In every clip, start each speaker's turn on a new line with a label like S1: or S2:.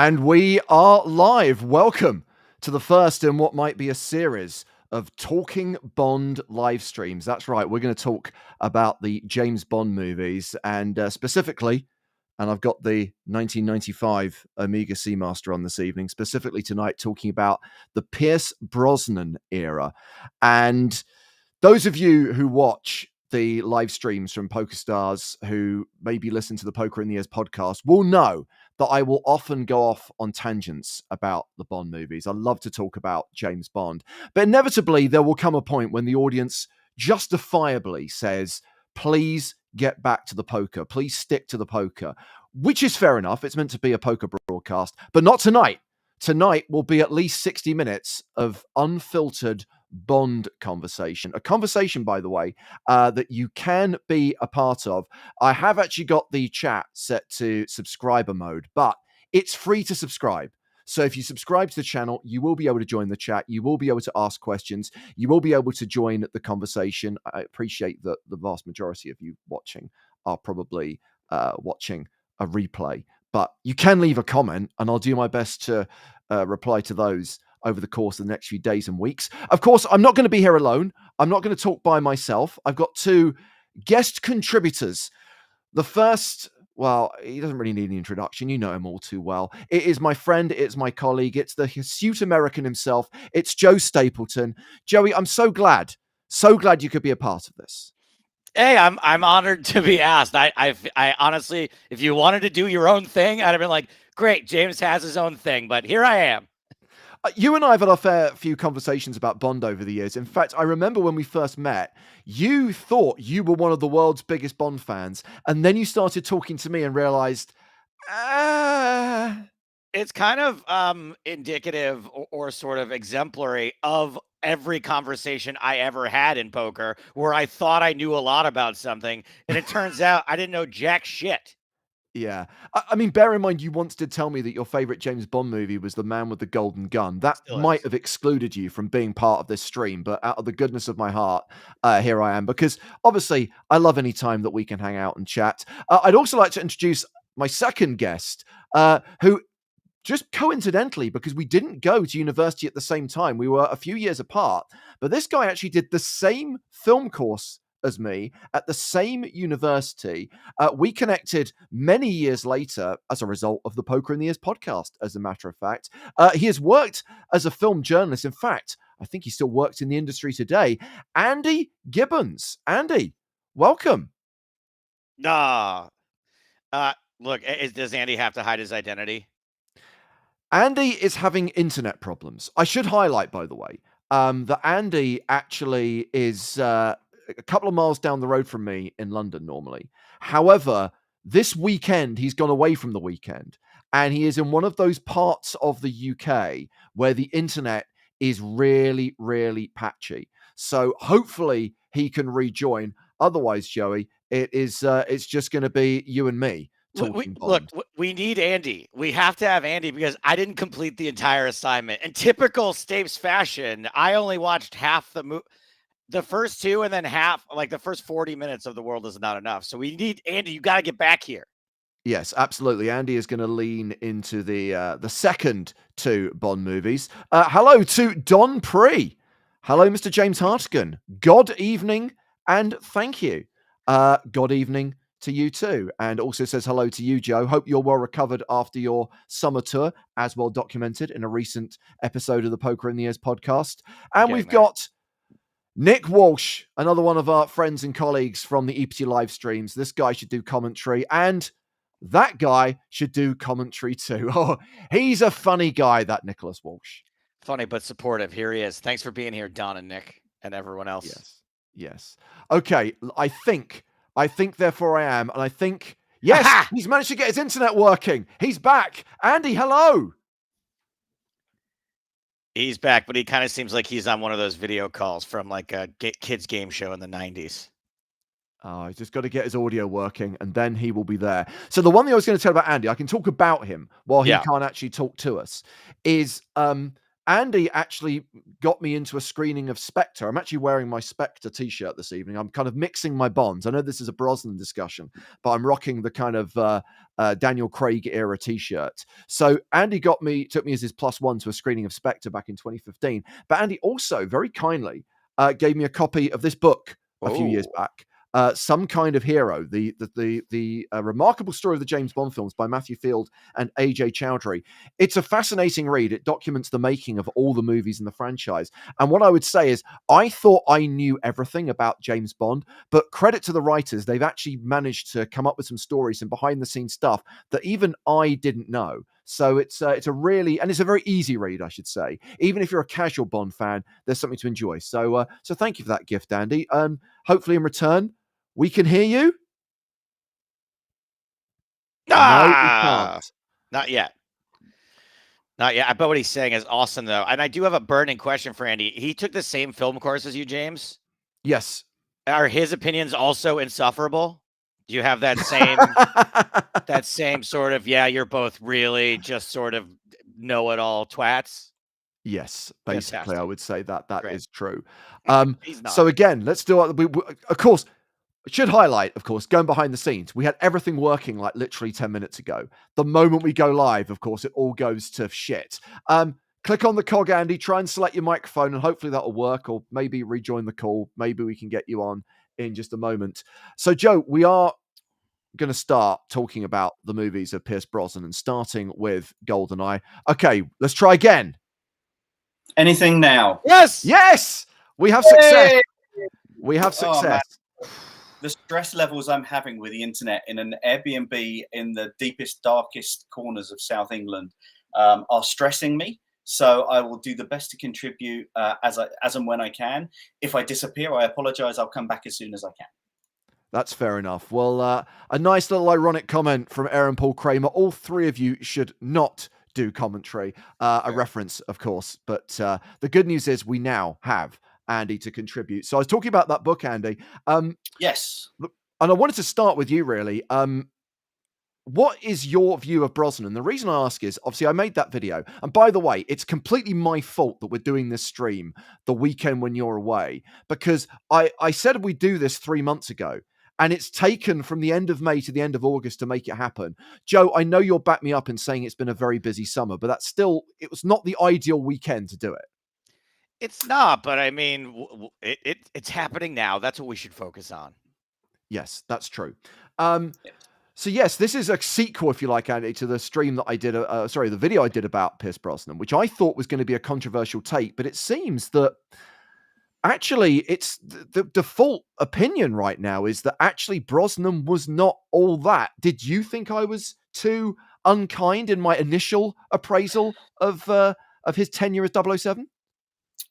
S1: And we are live. Welcome to the first in what might be a series of Talking Bond live streams. That's right. We're going to talk about the James Bond movies and specifically, and I've got the 1995 Amiga Seamaster on this evening, specifically tonight talking about the Pierce Brosnan era. And those of you who watch the live streams from PokerStars who maybe listen to the Poker in the Ears podcast will know that I will often go off on tangents about the Bond movies. I love to talk about James Bond. But inevitably, there will come a point when the audience justifiably says, please get back to the poker. Please stick to the poker, which is fair enough. It's meant to be a poker broadcast, but not tonight. Tonight will be at least 60 minutes of unfiltered Bond conversation. A conversation, by the way, that you can be a part of. I have actually got the chat set to subscriber mode, but it's free to subscribe. So if you subscribe to the channel, you will be able to join the chat. You will be able to ask questions. You will be able to join the conversation. I appreciate that the vast majority of you watching are probably watching a replay, but you can leave a comment and I'll do my best to reply to those over the course of the next few days and weeks. Of course, I'm not going to be here alone. I'm not going to talk by myself. I've got two guest contributors. The first, well, he doesn't really need an introduction. You know him all too well. It is my friend. It's my colleague. It's the hirsute American himself. It's Joe Stapleton. Joey, I'm so glad you could be a part of this.
S2: Hey, I'm honored to be asked. I honestly, if you wanted to do your own thing, I'd have been like, great, James has his own thing, but here I am.
S1: You and I have had a fair few conversations about Bond over the years. In fact, I remember when we first met, you thought you were one of the world's biggest Bond fans, and then you started talking to me and realized,
S2: It's kind of indicative or sort of exemplary of every conversation I ever had in poker where I thought I knew a lot about something, and it turns out I didn't know jack shit.
S1: Yeah. I mean, bear in mind, you once did tell me that your favorite James Bond movie was The Man with the Golden Gun. That
S2: Still
S1: might
S2: is.
S1: have excluded you from being part of this stream, but out of the goodness of my heart, here I am, because obviously I love any time that we can hang out and chat. I'd also like to introduce my second guest, who just coincidentally, because we didn't go to university at the same time, we were a few years apart, but this guy actually did the same film course as me at the same university. We connected many years later as a result of the Poker in the Ears podcast, as a matter of fact. He has worked as a film journalist. In fact, I think he still works in the industry today. Andy Gibbons. Andy, welcome.
S2: Nah. Look, does Andy have to hide his identity?
S1: Andy is having internet problems. I should highlight, by the way, that Andy actually is a couple of miles down the road from me in London normally. However, this weekend, he's gone away from the weekend, and he is in one of those parts of the UK where the internet is really, really patchy. So hopefully he can rejoin. Otherwise, Joey, it's just going to be you and me.
S2: Look, we need Andy. We have to have Andy because I didn't complete the entire assignment. In typical Stapes fashion, I only watched half the first two, and then half, like the first 40 minutes of The World Is Not Enough. So we need Andy. You got to get back here.
S1: Yes, absolutely. Andy is going to lean into the second two Bond movies. Hello to Don Pre. Hello, Mr. James Hartigan. God evening and thank you. God evening to you too. And also says hello to you, Joe. Hope you're well recovered after your summer tour, as well documented in a recent episode of the Poker in the Ears podcast. And we've got Nick Walsh, another one of our friends and colleagues from the EPT live streams. This guy should do commentary, and that guy should do commentary too. Oh, he's a funny guy, that Nicholas Walsh.
S2: Funny but supportive. Here he is. Thanks for being here, Don and Nick and everyone else.
S1: Yes. Okay, I think therefore I am, and I think, yes, aha! He's managed to get his internet working. He's back. Andy, hello.
S2: He's back, but he kind of seems like he's on one of those video calls from like a kids game show in the 90s.
S1: Oh, he's just got to get his audio working, and then he will be there. So the one thing I was going to tell about Andy, I can talk about him while he can't actually talk to us, is Andy actually got me into a screening of Spectre. I'm actually wearing my Spectre t-shirt this evening. I'm kind of mixing my bonds. I know this is a Brosnan discussion, but I'm rocking the kind of Daniel Craig era T-shirt. So Andy took me as his +1 to a screening of Spectre back in 2015. But Andy also very kindly gave me a copy of this book a few years back. Some Kind of Hero, the remarkable story of the James Bond films by Matthew Field and A.J. Chowdhury. It's a fascinating read. It documents the making of all the movies in the franchise. And what I would say is, I thought I knew everything about James Bond, but credit to the writers, they've actually managed to come up with some stories and behind-the-scenes stuff that even I didn't know. So it's a very easy read, I should say. Even if you're a casual Bond fan, there's something to enjoy. So thank you for that gift, Andy. Hopefully in return, we can hear you. No, we can't.
S2: Not yet. Not yet. I bet what he's saying is awesome, though. And I do have a burning question for Andy. He took the same film course as you, James?
S1: Yes.
S2: Are his opinions also insufferable? Do you have that same sort of, you're both really just sort of know-it-all twats?
S1: Yes, basically,
S2: Fantastic.
S1: I would say that
S2: Great.
S1: is true.
S2: He's not.
S1: So again, let's do it. Of course, should highlight, of course, going behind the scenes. We had everything working like literally 10 minutes ago. The moment we go live, of course, it all goes to shit. Click on the cog, Andy. Try and select your microphone, and hopefully that'll work, or maybe rejoin the call. Maybe we can get you on in just a moment. So, Joe, we are going to start talking about the movies of Pierce Brosnan, and starting with GoldenEye. Okay, let's try again.
S3: Anything now?
S1: Yes! We have success. We have success.
S3: The stress levels I'm having with the internet in an Airbnb in the deepest, darkest corners of South England are stressing me. So I will do the best to contribute as and when I can. If I disappear, I apologize. I'll come back as soon as I can.
S1: That's fair enough. Well, a nice little ironic comment from Aaron Paul Kramer. All three of you should not do commentary. A reference, of course. But the good news is we now have Andy to contribute. So I was talking about that book, Andy.
S3: Yes.
S1: And I wanted to start with you, really. What is your view of Brosnan? The reason I ask is, obviously, I made that video. And by the way, it's completely my fault that we're doing this stream the weekend when you're away. Because I said we'd do this 3 months ago. And it's taken from the end of May to the end of August to make it happen. Joe, I know you'll back me up in saying it's been a very busy summer, but it was not the ideal weekend to do it.
S2: It's not, but I mean, it's happening now. That's what we should focus on.
S1: Yes, that's true. So yes, this is a sequel, if you like, Andy, to the stream that I did, the video I did about Pierce Brosnan, which I thought was going to be a controversial take, but it seems that actually it's the default opinion right now is that actually Brosnan was not all that. Did you think I was too unkind in my initial appraisal of his tenure as 007?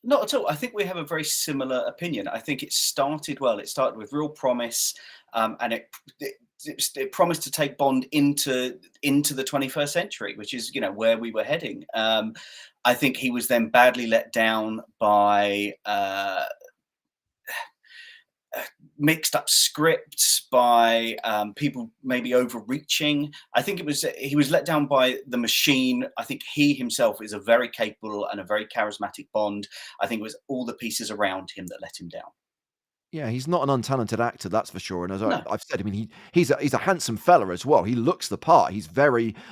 S3: Not at all. I think we have a very similar opinion. I think it started well. It started with real promise, and it promised to take Bond into the 21st century, which is where we were heading. I think he was then badly let down by mixed up scripts, by people maybe overreaching. I think he was let down by the machine. I think he himself is a very capable and a very charismatic Bond. I think it was all the pieces around him that let him down.
S1: Yeah, he's not an untalented actor, that's for sure. And as I've said, I mean, he's a handsome fella as well. He looks the part. He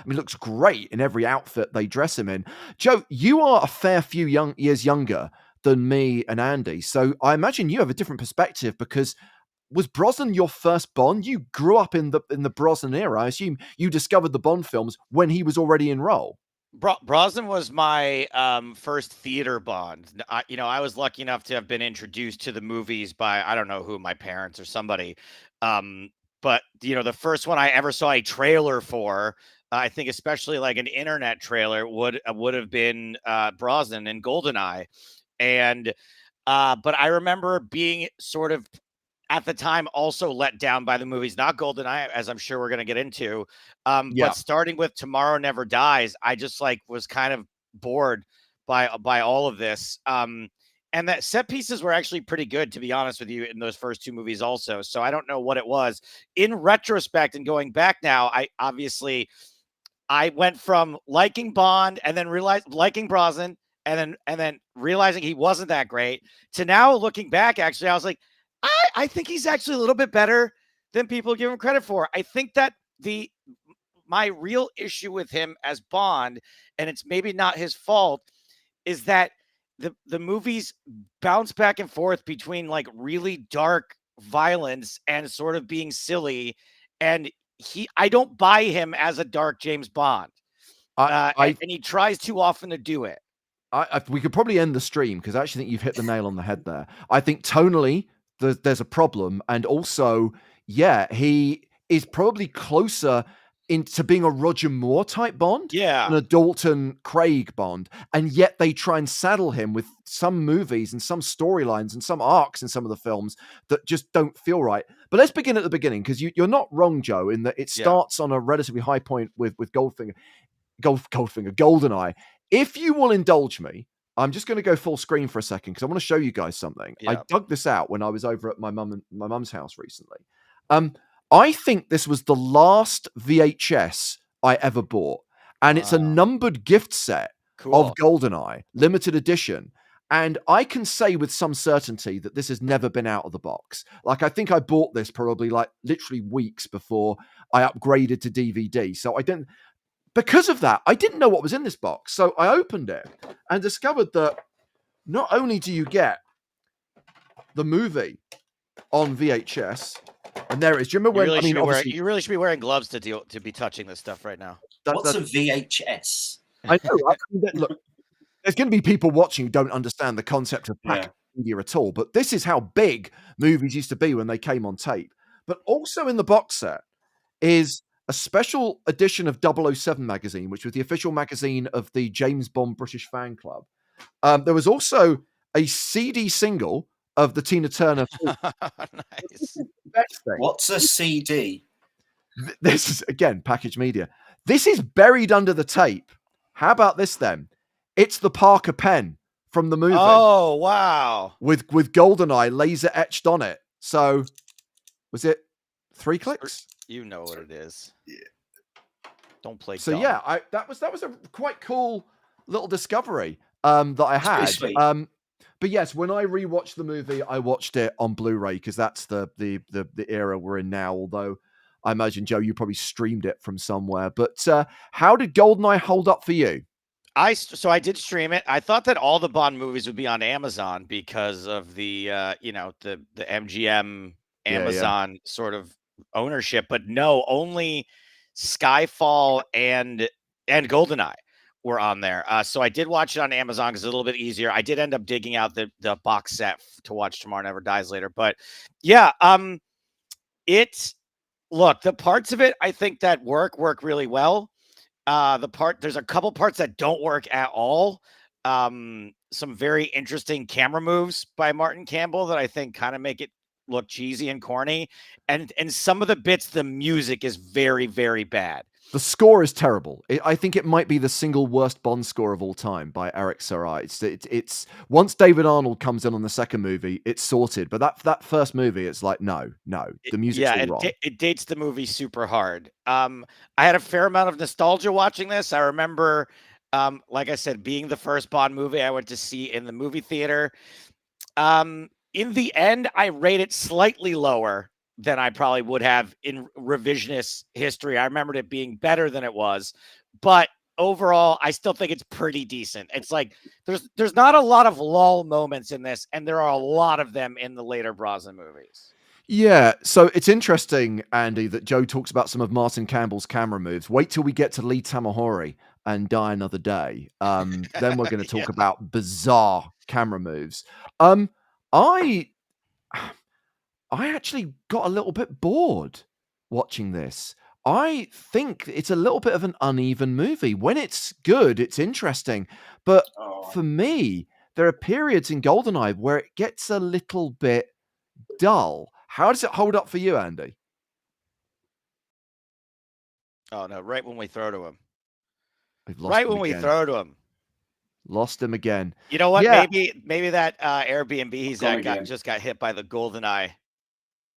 S1: looks great in every outfit they dress him in. Joe, you are a fair few years younger than me and Andy, so I imagine you have a different perspective, because was Brosnan your first Bond? You grew up in the Brosnan era. I assume you discovered the Bond films when he was already in role.
S2: Brosnan was my first theater Bond. I was lucky enough to have been introduced to the movies by, I don't know who, my parents or somebody. But the first one I ever saw a trailer for, I think especially like an internet trailer, would have been Brosnan and GoldenEye. And but I remember being sort of at the time also let down by the movies, not GoldenEye, as I'm sure we're going to get into. But starting with Tomorrow Never Dies, I just was kind of bored by all of this. And that set pieces were actually pretty good, to be honest with you, in those first two movies also. So I don't know what it was. In retrospect and going back now, I went from liking Bond and then realized liking Brosnan and then realizing he wasn't that great to now looking back, actually, I was like, I think he's actually a little bit better than people give him credit for. I think that my real issue with him as Bond, and it's maybe not his fault, is that the movies bounce back and forth between like really dark violence and sort of being silly, and I don't buy him as a dark James Bond,
S1: I
S2: and he tries too often to do it.
S1: we could probably end the stream because I actually think you've hit the nail on the head there. I think tonally there's a problem, and also, yeah, he is probably closer into being a Roger Moore type Bond than a Dalton Craig Bond, and yet they try and saddle him with some movies and some storylines and some arcs in some of the films that just don't feel right. But let's begin at the beginning, because you're not wrong, Joe, in that it starts on a relatively high point with GoldenEye. If you will indulge me, I'm just going to go full screen for a second because I want to show you guys something. I dug this out when I was over at my mum's house recently. I think this was the last VHS I ever bought, and it's a numbered gift set of GoldenEye, limited edition. And I can say with some certainty that this has never been out of the box. Like, I think I bought this probably like literally weeks before I upgraded to DVD. So because of that, I didn't know what was in this box. So I opened it and discovered that not only do you get the movie on VHS, and there it is. Do you remember when?
S2: You really should be wearing gloves to be touching this stuff right now.
S3: What's a VHS?
S1: I know. Look, there's going to be people watching who don't understand the concept of packaging media at all. But this is how big movies used to be when they came on tape. But also in the box set is a special edition of 007 magazine, which was the official magazine of the James Bond British fan club. There was also a CD single of the Tina Turner film.
S2: Nice.
S3: What's a CD?
S1: This is, again, packaged media. This is buried under the tape. How about this then? It's the Parker pen from the movie.
S2: Oh, wow.
S1: With GoldenEye laser etched on it. So, was it 3 clicks?
S2: You know what it is. Yeah. Don't play.
S1: So dumb. Yeah, that was a quite cool little discovery that I had. But yes, when I rewatched the movie, I watched it on Blu-ray because that's the era we're in now. Although I imagine, Joe, you probably streamed it from somewhere. But how did GoldenEye hold up for you?
S2: So I did stream it. I thought that all the Bond movies would be on Amazon because of the the MGM Amazon sort of ownership, but no, only Skyfall and GoldenEye were on there. So I did watch it on Amazon because it's a little bit easier. I did end up digging out the box set to watch Tomorrow Never Dies Later. But yeah, the parts of it I think that work really well. There's a couple parts that don't work at all. Some very interesting camera moves by Martin Campbell that I think kind of make it look cheesy and corny, and some of the bits, the music is very, very bad.
S1: The score is terrible. I think it might be the single worst Bond score of all time by Eric Serra. It's once David Arnold comes in on the second movie, it's sorted. But that first movie, it's like no, the music's all wrong.
S2: It dates the movie super hard. I had a fair amount of nostalgia watching this. I remember, like I said, being the first Bond movie I went to see in the movie theater. In the end, I rate it slightly lower than I probably would have in revisionist history. I remembered it being better than it was, but overall, I still think it's pretty decent. It's like there's not a lot of lull moments in this, and there are a lot of them in the later Brosnan movies.
S1: Yeah, so it's interesting, Andy, that Joe talks about some of Martin Campbell's camera moves. Wait till we get to Lee Tamahori and Die Another Day. Then we're going to talk about bizarre camera moves. I actually got a little bit bored watching this. I think it's a little bit of an uneven movie. When it's good, it's interesting. But for me, there are periods in GoldenEye where it gets a little bit dull. How does it hold up for you, Andy?
S2: Oh, no, right when we throw to him.
S1: We throw to him. Lost him again.
S2: You know what? Yeah. Maybe that Airbnb he's at just got hit by the GoldenEye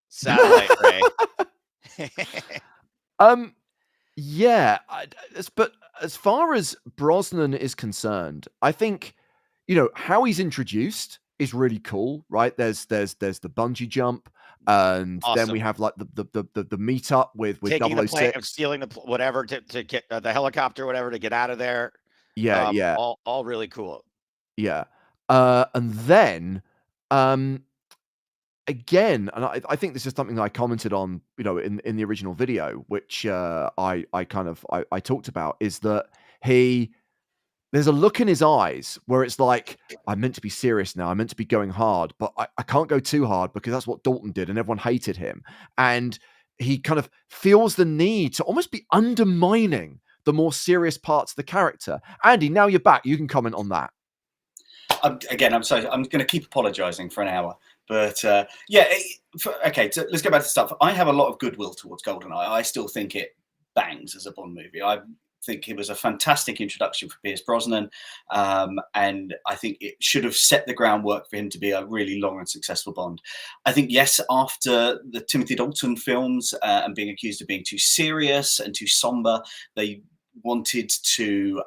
S2: satellite ray.
S1: Yeah, but as far as Brosnan is concerned, I think how he's introduced is really cool, right? There's the bungee jump. And then we
S2: Awesome.
S1: have like the meetup with
S2: Taking the plane,
S1: 006.
S2: stealing the whatever to get the helicopter, whatever to get out of there.
S1: Yeah, yeah,
S2: All really cool.
S1: yeah. And then again, and I think this is something that I commented on, in the original video, which I talked about, is that there's a look in his eyes where it's like, I'm meant to be serious now. I'm meant to be going hard, but I can't go too hard because that's what Dalton did and everyone hated him. And he kind of feels the need to almost be undermining the more serious parts of the character. Andy, now you're back. You can comment on that.
S3: Again, I'm sorry. I'm going to keep apologising for an hour, but okay. So let's go back to stuff. I have a lot of goodwill towards GoldenEye. I still think it bangs as a Bond movie. I think it was a fantastic introduction for Pierce Brosnan, and I think it should have set the groundwork for him to be a really long and successful Bond. I think, yes, after the Timothy Dalton films and being accused of being too serious and too somber, they wanted to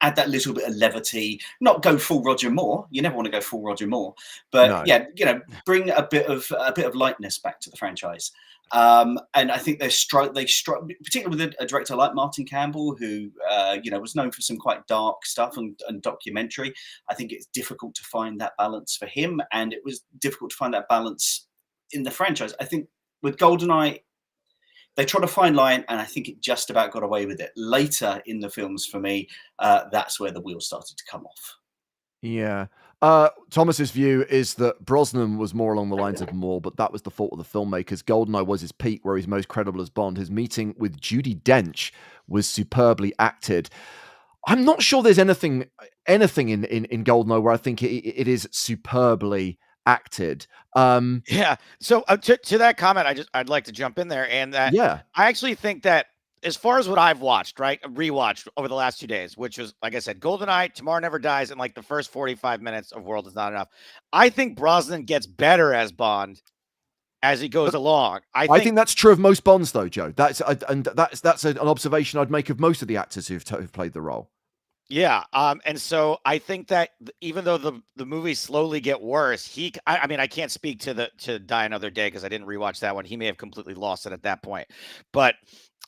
S3: add that little bit of levity, not go full Roger Moore. You never want to go full Roger Moore, but
S1: No.
S3: bring a bit of lightness back to the franchise. And I think they struck, particularly with a director like Martin Campbell, who was known for some quite dark stuff and documentary. I think it's difficult to find that balance for him, and it was difficult to find that balance in the franchise. I think with GoldenEye, they tried to find line, and I think it just about got away with it. Later in the films, for me, that's where the wheels started to come off.
S1: Yeah. Thomas's view is that Brosnan was more along the lines of Moore, but that was the fault of the filmmakers. GoldenEye was his peak, where he's most credible as Bond. His meeting with Judi Dench was superbly acted. I'm not sure there's anything in GoldenEye where I think it is superbly acted.
S2: Yeah. So to that comment, I'd like to jump in there, and that
S1: Yeah.
S2: I actually think that as far as what I've watched, right, rewatched over the last 2 days, which was, like I said, GoldenEye, Tomorrow Never Dies, and like the first 45 minutes of World Is Not Enough. I think Brosnan gets better as Bond as he goes along.
S1: I think that's true of most Bonds, though, Joe. That's an observation I'd make of most of the actors who've played the role.
S2: Yeah. And so I think that even though the movies slowly get worse, I mean, I can't speak to Die Another Day because I didn't rewatch that one. He may have completely lost it at that point. But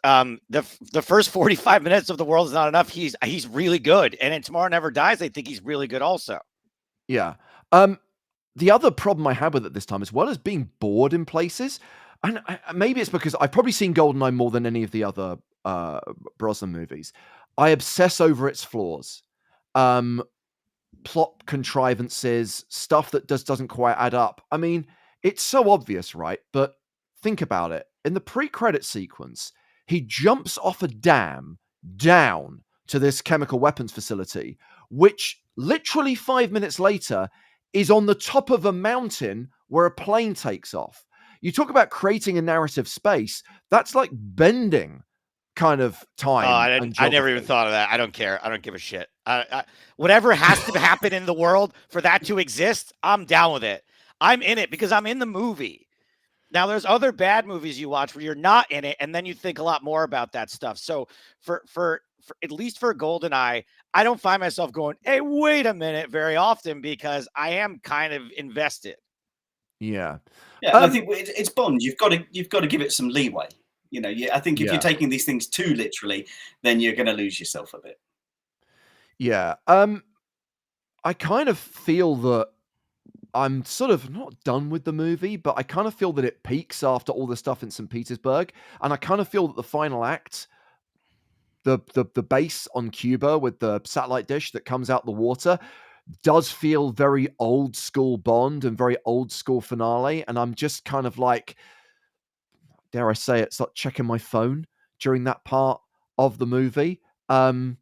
S2: the first 45 minutes of The World Is Not Enough, he's really good. And in Tomorrow Never Dies, I think he's really good also.
S1: Yeah. The other problem I had with it this time, as well as being bored in places, and maybe it's because I've probably seen GoldenEye more than any of the other Brosnan movies. I obsess over its flaws. Plot contrivances, stuff that doesn't quite add up. I mean, it's so obvious, right? But think about it. In the pre-credit sequence, he jumps off a dam down to this chemical weapons facility, which literally 5 minutes later is on the top of a mountain where a plane takes off. You talk about creating a narrative space. That's like bending kind of time.
S2: I never even thought of that. I don't care. I don't give a shit. Whatever has to happen in the world for that to exist, I'm down with it. I'm in it because I'm in the movie. Now, there's other bad movies you watch where you're not in it, and then you think a lot more about that stuff. So for at least for GoldenEye, I don't find myself going, "Hey, wait a minute," very often because I am kind of invested.
S1: Yeah.
S3: Yeah, I think it's Bond. You've got to give it some leeway. I think if you're taking these things too literally, then you're going to lose yourself a bit.
S1: Yeah. I kind of feel that I'm sort of not done with the movie, but I kind of feel that it peaks after all the stuff in St. Petersburg. And I kind of feel that the final act, the base on Cuba with the satellite dish that comes out the water, does feel very old school Bond and very old school finale. And I'm just kind of like, dare I say it, start checking my phone during that part of the movie. Do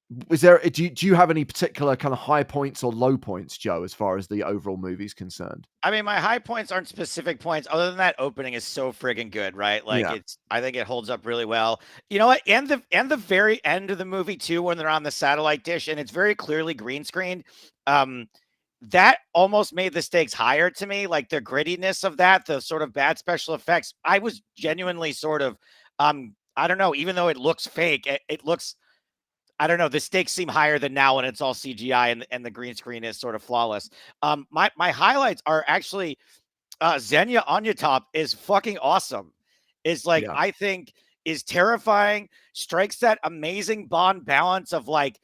S1: you have any particular kind of high points or low points, Joe, as far as the overall movie's concerned?
S2: I mean, my high points aren't specific points, other than that opening is so friggin' good, right? Like I think it holds up really well. You know what? And the very end of the movie too, when they're on the satellite dish and it's very clearly green screened. That almost made the stakes higher to me, like the grittiness of that, the sort of bad special effects. I was genuinely sort of, I don't know, even though it looks fake, it looks, I don't know, the stakes seem higher than now when it's all CGI and the green screen is sort of flawless. My highlights are actually Xenia Onatop is fucking awesome. Is like,
S1: Yeah.
S2: I think is terrifying, strikes that amazing Bond balance of like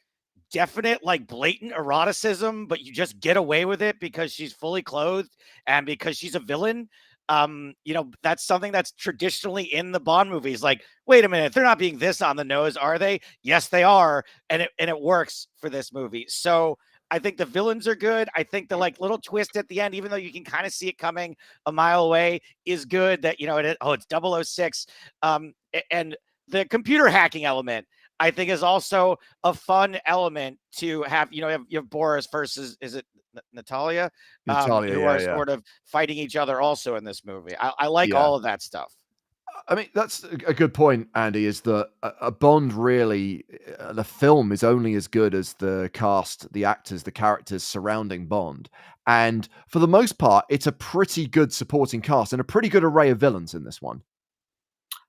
S2: definite, like blatant eroticism, but you just get away with it because she's fully clothed and because she's a villain. That's something that's traditionally in the Bond movies. Like, wait a minute, they're not being this on the nose, are they? Yes, they are. And it works for this movie. So I think the villains are good. I think the like little twist at the end, even though you can kind of see it coming a mile away, is good. That it's 006. And the computer hacking element, I think, is also a fun element to have. You have Boris versus, is it Natalia,
S1: Natalia,
S2: who are sort of fighting each other also in this movie. I like
S1: Yeah.
S2: all of that stuff.
S1: I mean, that's a good point, Andy, is that a Bond really, the film is only as good as the cast, the actors, the characters surrounding Bond. And for the most part, it's a pretty good supporting cast and a pretty good array of villains in this one.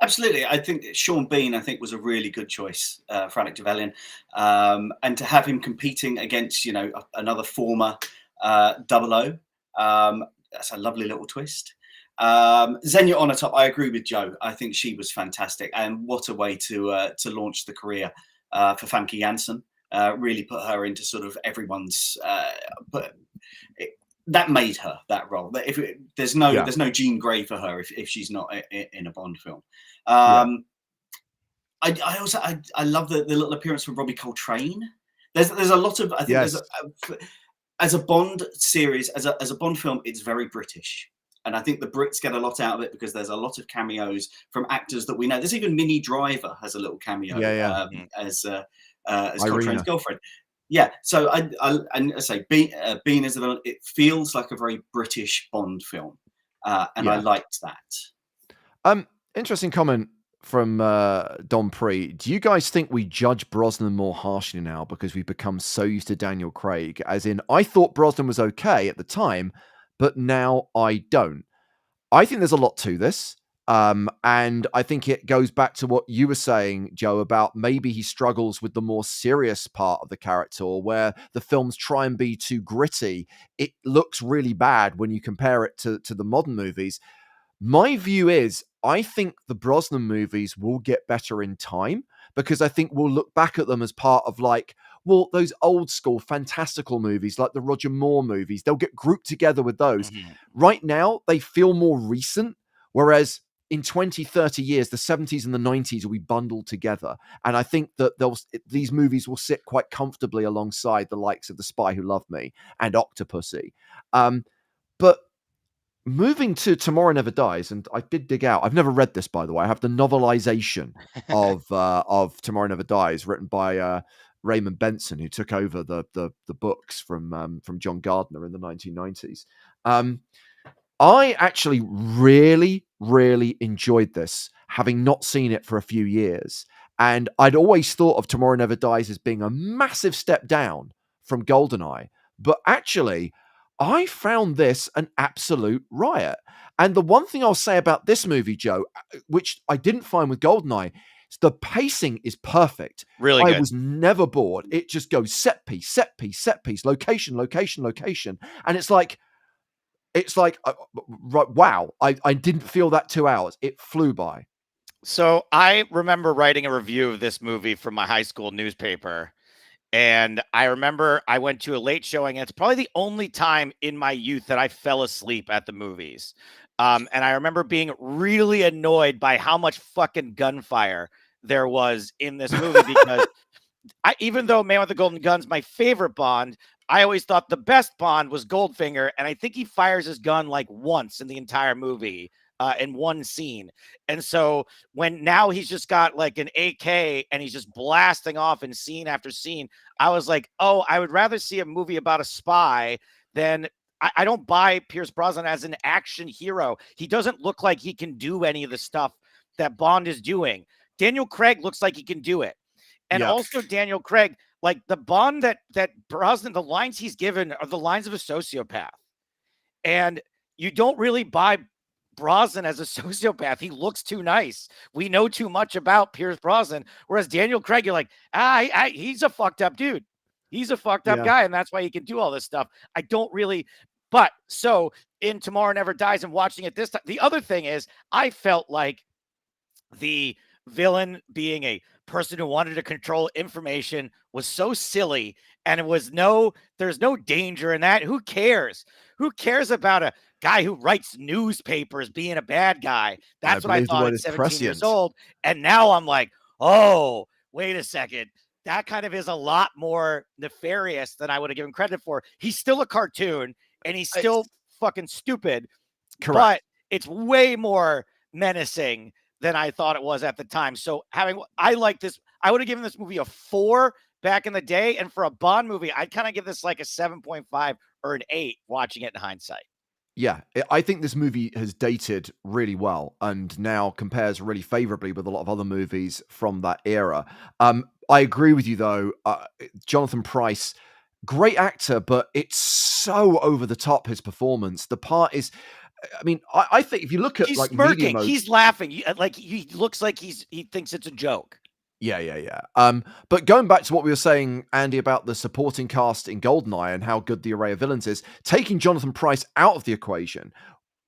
S3: Absolutely. I think Sean Bean, was a really good choice for Alec Trevelyan. And to have him competing against, another former 00, that's a lovely little twist. Xenia Onatop, I agree with Joe. I think she was fantastic. And what a way to launch the career for Famke Janssen. Really put her into sort of everyone's... that made her that role. There's no Jean Grey for her if she's not in a Bond film. I love the little appearance from Robbie Coltrane. There's a lot of, I think, as a Bond series, as a Bond film, it's very British. And I think the Brits get a lot out of it because there's a lot of cameos from actors that we know. There's even Minnie Driver has a little cameo as Coltrane's girlfriend. Yeah, so I say Bean as the villain, it feels like a very British Bond film, and I liked that.
S1: Interesting comment from Don Pre. Do you guys think we judge Brosnan more harshly now because we've become so used to Daniel Craig? As in, I thought Brosnan was okay at the time, but now I don't. I think there's a lot to this. And I think it goes back to what you were saying, Joe, about maybe he struggles with the more serious part of the character, or where the films try and be too gritty. It looks really bad when you compare it to the modern movies. My view is, I think the Brosnan movies will get better in time, because I think we'll look back at them as part of those old school fantastical movies, like the Roger Moore movies. They'll get grouped together with those. Mm-hmm. Right now, they feel more recent, whereas in 20, 30 years, the 70s and the 90s will be bundled together. And I think that these movies will sit quite comfortably alongside the likes of The Spy Who Loved Me and Octopussy. But moving to Tomorrow Never Dies, and I did dig out. I've never read this, by the way. I have the novelization of Tomorrow Never Dies, written by Raymond Benson, who took over the books from John Gardner in the 1990s. I actually really, really enjoyed this, having not seen it for a few years. And I'd always thought of Tomorrow Never Dies as being a massive step down from GoldenEye. But actually, I found this an absolute riot. And the one thing I'll say about this movie, Joe, which I didn't find with GoldenEye, is the pacing is perfect.
S2: Really good.
S1: I was never bored. It just goes set piece, set piece, set piece, location, location, location. And it's like, wow, I didn't feel that 2 hours. It flew by.
S2: So I remember writing a review of this movie from my high school newspaper. And I remember I went to a late showing, and it's probably the only time in my youth that I fell asleep at the movies. And I remember being really annoyed by how much fucking gunfire there was in this movie because even though Man with the Golden Gun's my favorite Bond, I always thought the best Bond was Goldfinger, and I think he fires his gun like once in the entire movie, in one scene. And so when now he's just got like an AK and he's just blasting off in scene after scene, I was like, oh, I would rather see a movie about a spy than I don't buy Pierce Brosnan as an action hero. He doesn't look like he can do any of the stuff that Bond is doing. Daniel Craig looks like he can do it. And also Daniel Craig, like the Bond that Brosnan, the lines he's given are the lines of a sociopath. And you don't really buy Brosnan as a sociopath. He looks too nice. We know too much about Pierce Brosnan. Whereas Daniel Craig, you're like, he's a fucked up dude. He's a fucked up guy. And that's why he can do all this stuff. I don't really, But so in Tomorrow Never Dies and watching it this time, the other thing is I felt like the villain being a person who wanted to control information was so silly, and there's no danger in that. Who cares? Who cares about a guy who writes newspapers being a bad guy? That's what I
S1: believe the
S2: thought
S1: word
S2: at
S1: is
S2: 17 years
S1: prescient.
S2: old. And now I'm like, oh, wait a second. That kind of is a lot more nefarious than I would have given credit for. He's still a cartoon and he's still fucking stupid,
S1: Correct.
S2: but it's way more menacing than I thought it was at the time. So I like this. I would have given this movie a 4 back in the day. And for a Bond movie, I'd kind of give this like a 7.5 or an 8 watching it in hindsight.
S1: Yeah, I think this movie has dated really well and now compares really favorably with a lot of other movies from that era. I agree with you, though. Jonathan Pryce, great actor, but it's so over the top, his performance. The part is, I mean, I think if you look at
S2: He's
S1: like
S2: smirking,
S1: media mode,
S2: he's laughing. Like he looks like he thinks it's a joke.
S1: Yeah. But going back to what we were saying, Andy, about the supporting cast in GoldenEye and how good the array of villains is, taking Jonathan Pryce out of the equation,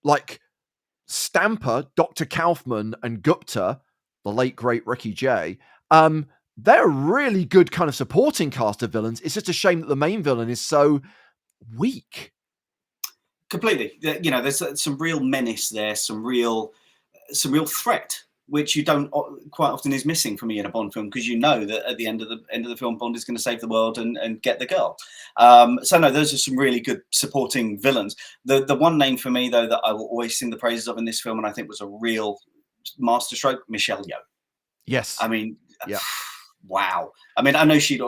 S1: like Stamper, Dr. Kaufman, and Gupta, the late great Ricky Jay, they're a really good kind of supporting cast of villains. It's just a shame that the main villain is so weak.
S3: Completely. You know, there's some real menace there, some real threat, which you don't quite often is missing for me in a Bond film, because you know that at the end of the film, Bond is going to save the world and get the girl. So no, those are some really good supporting villains. The one name for me, though, that I will always sing the praises of in this film, and I think was a real masterstroke, Michelle Yeoh.
S1: Yes.
S3: I mean,
S1: yeah.
S3: Wow. I mean, I know she'd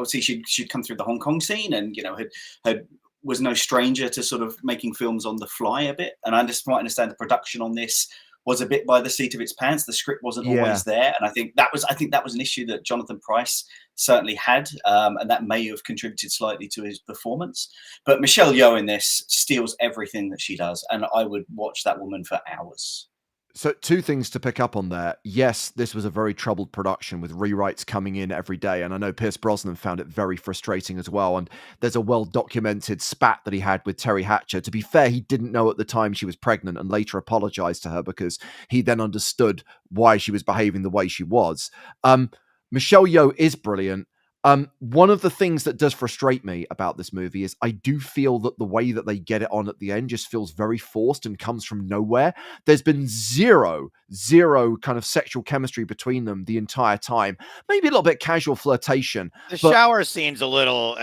S3: come through the Hong Kong scene, and you know had was no stranger to sort of making films on the fly a bit. And I just might understand the production on this was a bit by the seat of its pants. The script wasn't always there, and I think that was an issue that Jonathan Pryce certainly had, and that may have contributed slightly to his performance. But Michelle Yeoh in this steals everything that she does, and I would watch that woman for hours.
S1: So 2 things to pick up on there. Yes, this was a very troubled production with rewrites coming in every day. And I know Pierce Brosnan found it very frustrating as well. And there's a well-documented spat that he had with Terry Hatcher. To be fair, he didn't know at the time she was pregnant and later apologized to her because he then understood why she was behaving the way she was. Michelle Yeoh is brilliant. One of the things that does frustrate me about this movie is I do feel that the way that they get it on at the end just feels very forced and comes from nowhere. There's been zero kind of sexual chemistry between them the entire time. Maybe a little bit casual flirtation.
S2: The shower scene's a little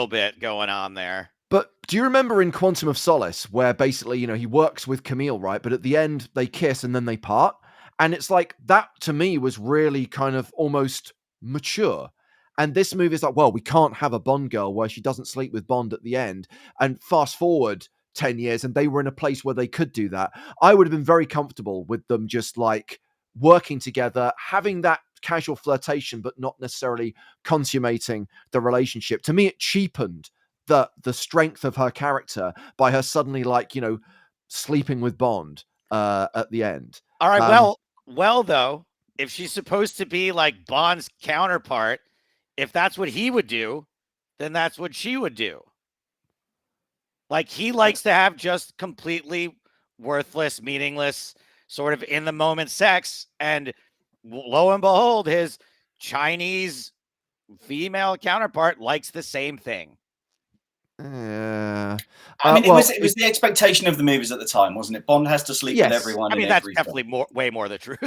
S2: bit going on there.
S1: But do you remember in Quantum of Solace where basically, you know, he works with Camille, right? But at the end they kiss and then they part. And it's like that to me was really kind of almost mature. And this movie is like, well, we can't have a Bond girl where she doesn't sleep with Bond at the end. And fast forward 10 years and they were in a place where they could do that. I would have been very comfortable with them just like working together, having that casual flirtation, but not necessarily consummating the relationship. To me, it cheapened the strength of her character by her suddenly like, you know, sleeping with Bond at the end.
S2: All right. Well, though, if she's supposed to be like Bond's counterpart, if that's what he would do, then that's what she would do. Like he likes to have just completely worthless, meaningless, sort of in the moment sex. And lo and behold, his Chinese female counterpart likes the same thing.
S3: I mean, it was the expectation of the movies at the time, wasn't it? Bond has to sleep with everyone.
S2: I mean, that's definitely way more the truth.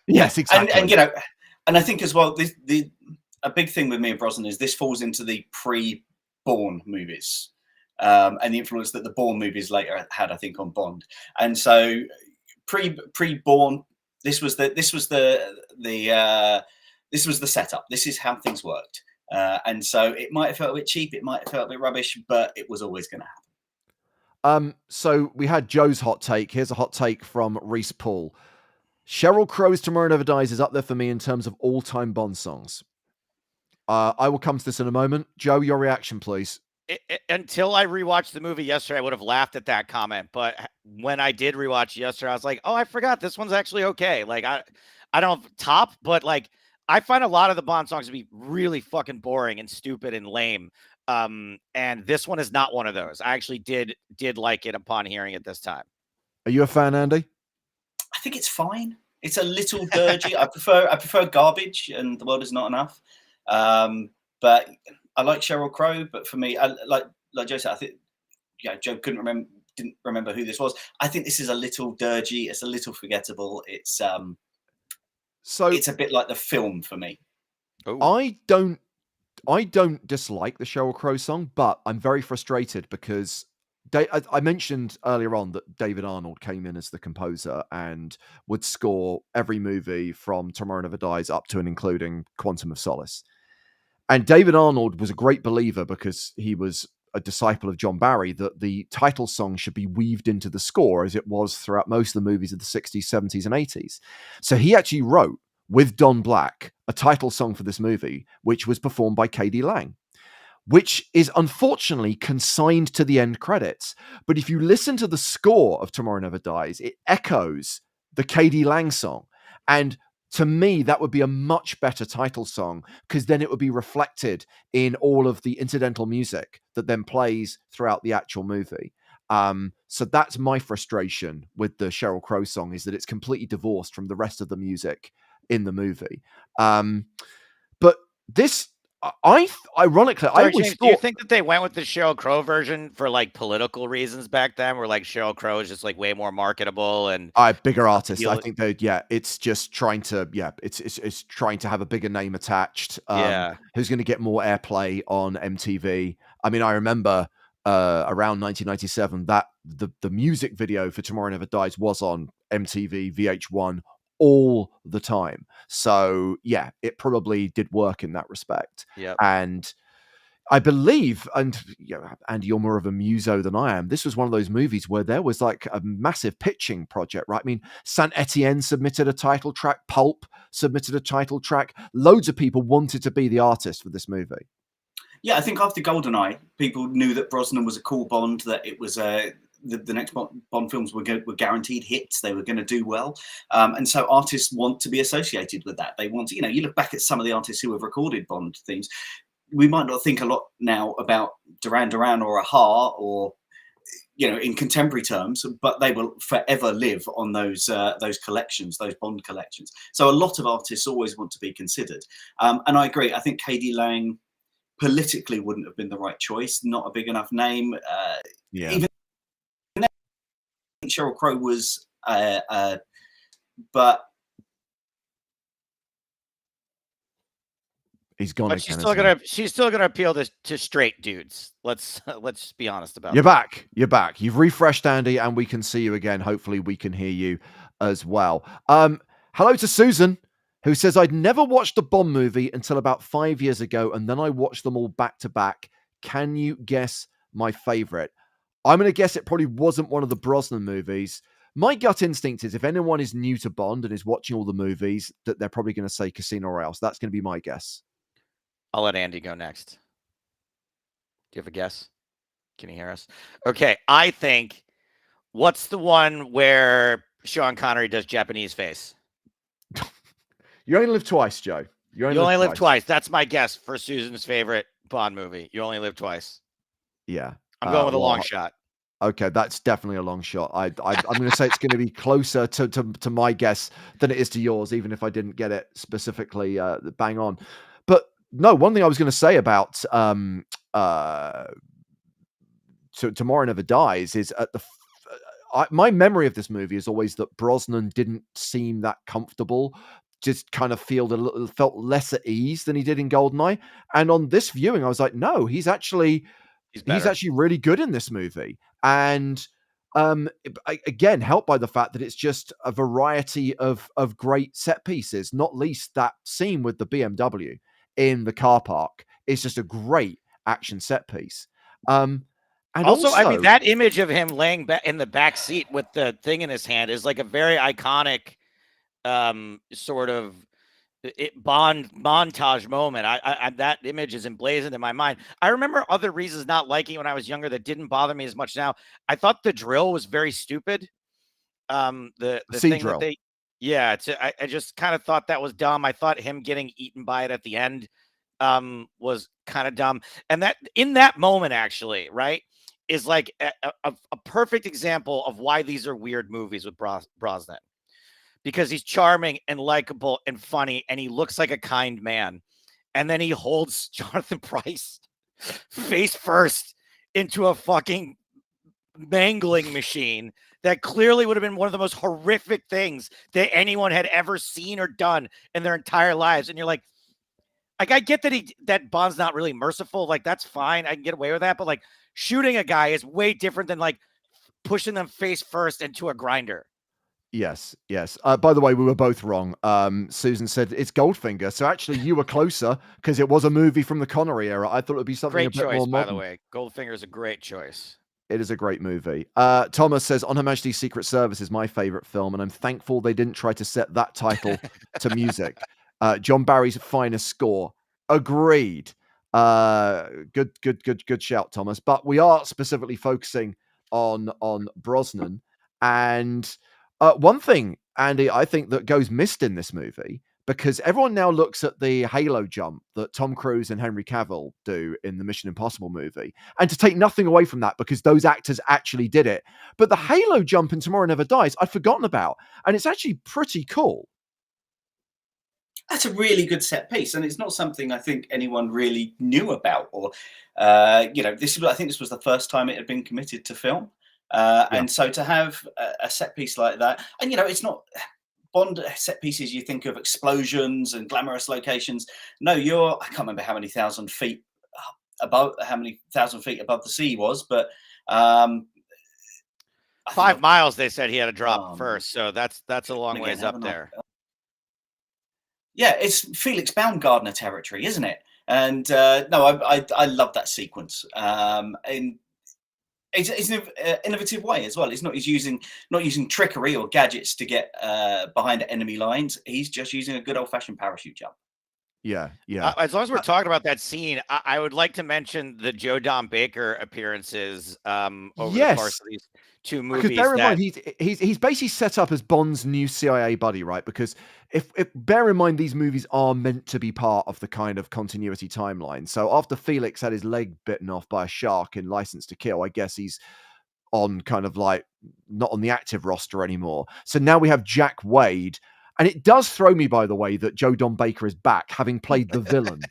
S1: Yes, exactly.
S3: And you know, and I think as well, a big thing with me and Brosnan is this falls into the pre-Bourne movies, and the influence that the Bourne movies later had, I think, on Bond. And so pre-Bourne, this was the setup. This is how things worked. And so it might have felt a bit cheap, it might have felt a bit rubbish, but it was always going to happen.
S1: So we had Joe's hot take. Here's a hot take from Reese Paul. Sheryl Crow's Tomorrow Never Dies is up there for me in terms of all-time Bond songs. I will come to this in a moment. Joe, your reaction, please.
S2: Until I rewatched the movie yesterday, I would have laughed at that comment. But when I did rewatch yesterday, I was like, oh, I forgot this one's actually okay. Like, I don't top, but like, I find a lot of the Bond songs to be really fucking boring and stupid and lame. And this one is not one of those. I actually did like it upon hearing it this time.
S1: Are you a fan, Andy?
S3: I think it's fine. It's a little dirgy. I prefer Garbage and The World Is Not Enough. But I like Sheryl Crow. But for me, like Joe said, I think Joe didn't remember who this was. I think this is a little dirgy. It's a little forgettable. It's it's a bit like the film for me.
S2: Ooh.
S1: I don't dislike the Sheryl Crow song, but I'm very frustrated because I mentioned earlier on that David Arnold came in as the composer and would score every movie from Tomorrow Never Dies up to and including Quantum of Solace. And David Arnold was a great believer, because he was a disciple of John Barry, that the title song should be weaved into the score as it was throughout most of the movies of the 60s, 70s, and 80s. So he actually wrote, with Don Black, a title song for this movie, which was performed by K.D. Lang, which is unfortunately consigned to the end credits. But if you listen to the score of Tomorrow Never Dies, it echoes the K.D. Lang song. And to me, that would be a much better title song, because then it would be reflected in all of the incidental music that then plays throughout the actual movie. So that's my frustration with the Sheryl Crow song, is that it's completely divorced from the rest of the music in the movie. But this, ironically,
S2: Sorry,
S1: I always
S2: James,
S1: thought...
S2: do you think that they went with the Sheryl Crow version for like political reasons back then, where like Sheryl Crow is just like way more marketable and
S1: bigger artist? I think it's just trying to, it's trying to have a bigger name attached. Who's going to get more airplay on MTV? I mean, I remember around 1997 that the music video for Tomorrow Never Dies was on MTV VH1 all the time. So yeah, it probably did work in that respect.
S2: Yeah.
S1: And I believe, and Andy, you're more of a muso than I am, this was one of those movies where there was like a massive pitching project, right? I mean, Saint Etienne submitted a title track, Pulp submitted a title track. Loads of people wanted to be the artist for this movie.
S3: Yeah, I think after GoldenEye, people knew that Brosnan was a cool Bond, that it was the next Bond films were guaranteed hits. They were going to do well. And so artists want to be associated with that. They want to, you look back at some of the artists who have recorded Bond themes. We might not think a lot now about Duran Duran or Aha or, in contemporary terms, but they will forever live on those collections, those Bond collections. So a lot of artists always want to be considered. And I agree. I think K.D. Lang politically wouldn't have been the right choice. Not a big enough name. Even Sheryl Crow was, but
S1: he's gone.
S2: But she's still gonna appeal to straight dudes. Let's be honest about
S1: You're
S2: that.
S1: back. You're back. You've refreshed, Andy, and we can see you again. Hopefully we can hear you as well. Hello to Susan, who says, I'd never watched a Bond movie until about 5 years ago, and then I watched them all back to back. Can you guess my favorite? I'm going to guess it probably wasn't one of the Brosnan movies. My gut instinct is if anyone is new to Bond and is watching all the movies, that they're probably going to say Casino Royale. So that's going to be my guess.
S2: I'll let Andy go next. Do you have a guess? Can you hear us? Okay, I think, what's the one where Sean Connery does Japanese face?
S1: You only live twice, Joe.
S2: You only live twice. That's my guess for Susan's favorite Bond movie. You only live twice.
S1: Yeah.
S2: I'm going with a long shot.
S1: Okay, that's definitely a long shot. I'm going to say it's going to be closer to my guess than it is to yours, even if I didn't get it specifically bang on. But no, one thing I was going to say about Tomorrow Never Dies is at my memory of this movie is always that Brosnan didn't seem that comfortable. Just kind of felt less at ease than he did in GoldenEye. And on this viewing, I was like, no, he's actually really good in this movie. And again, helped by the fact that it's just a variety of great set pieces, not least that scene with the BMW in the car park is just a great action set piece. And also,
S2: I mean, that image of him laying back in the back seat with the thing in his hand is like a very iconic sort of Bond montage moment. I that image is emblazoned in my mind. I remember other reasons not liking it when I was younger that didn't bother me as much now. I thought the drill was very stupid. The
S1: sea
S2: thing
S1: drill.
S2: I just kind of thought that was dumb. I thought him getting eaten by it at the end was kind of dumb. And that in that moment, actually, right, is like a perfect example of why these are weird movies with Brosnan, because he's charming and likable and funny, and he looks like a kind man. And then he holds Jonathan Pryce face first into a fucking mangling machine that clearly would have been one of the most horrific things that anyone had ever seen or done in their entire lives. And you're like I get that Bond's not really merciful. Like, that's fine. I can get away with that. But like shooting a guy is way different than like pushing them face first into a grinder.
S1: Yes, yes. By the way, we were both wrong. Susan said it's Goldfinger, so actually you were closer because it was a movie from the Connery era. I thought it would be something
S2: Great
S1: a bit
S2: choice,
S1: more
S2: by the
S1: modern.
S2: way. Goldfinger is a great choice.
S1: It is a great movie. Thomas says, On Her Majesty's Secret Service is my favorite film, and I'm thankful they didn't try to set that title to music. John Barry's finest score. Agreed. Good shout, Thomas. But we are specifically focusing on Brosnan. And one thing, Andy, I think that goes missed in this movie, because everyone now looks at the halo jump that Tom Cruise and Henry Cavill do in the Mission Impossible movie, and to take nothing away from that because those actors actually did it. But the halo jump in Tomorrow Never Dies, I'd forgotten about, and it's actually pretty cool.
S3: That's a really good set piece, and it's not something I think anyone really knew about, or I think this was the first time it had been committed to film, and so to have a set piece like that, and it's not Bond set pieces. You think of explosions and glamorous locations. No, I can't remember how many thousand feet above the sea was, but
S2: 5 miles. They said he had to drop first, so that's a long ways up there.
S3: Yeah, it's Felix Baumgartner territory, isn't it? And no, I love that sequence. And it's an innovative way as well. It's not using trickery or gadgets to get behind enemy lines. He's just using a good old-fashioned parachute jump.
S1: Yeah.
S2: As long as we're talking about that scene, I would like to mention the Joe Don Baker appearances over the course of these two movies.
S1: Because bear in mind, he's basically set up as Bond's new CIA buddy, right? Because if bear in mind, these movies are meant to be part of the kind of continuity timeline. So after Felix had his leg bitten off by a shark in License to Kill, I guess he's on kind of like not on the active roster anymore. So now we have Jack Wade. And it does throw me, by the way, that Joe Don Baker is back, having played the villain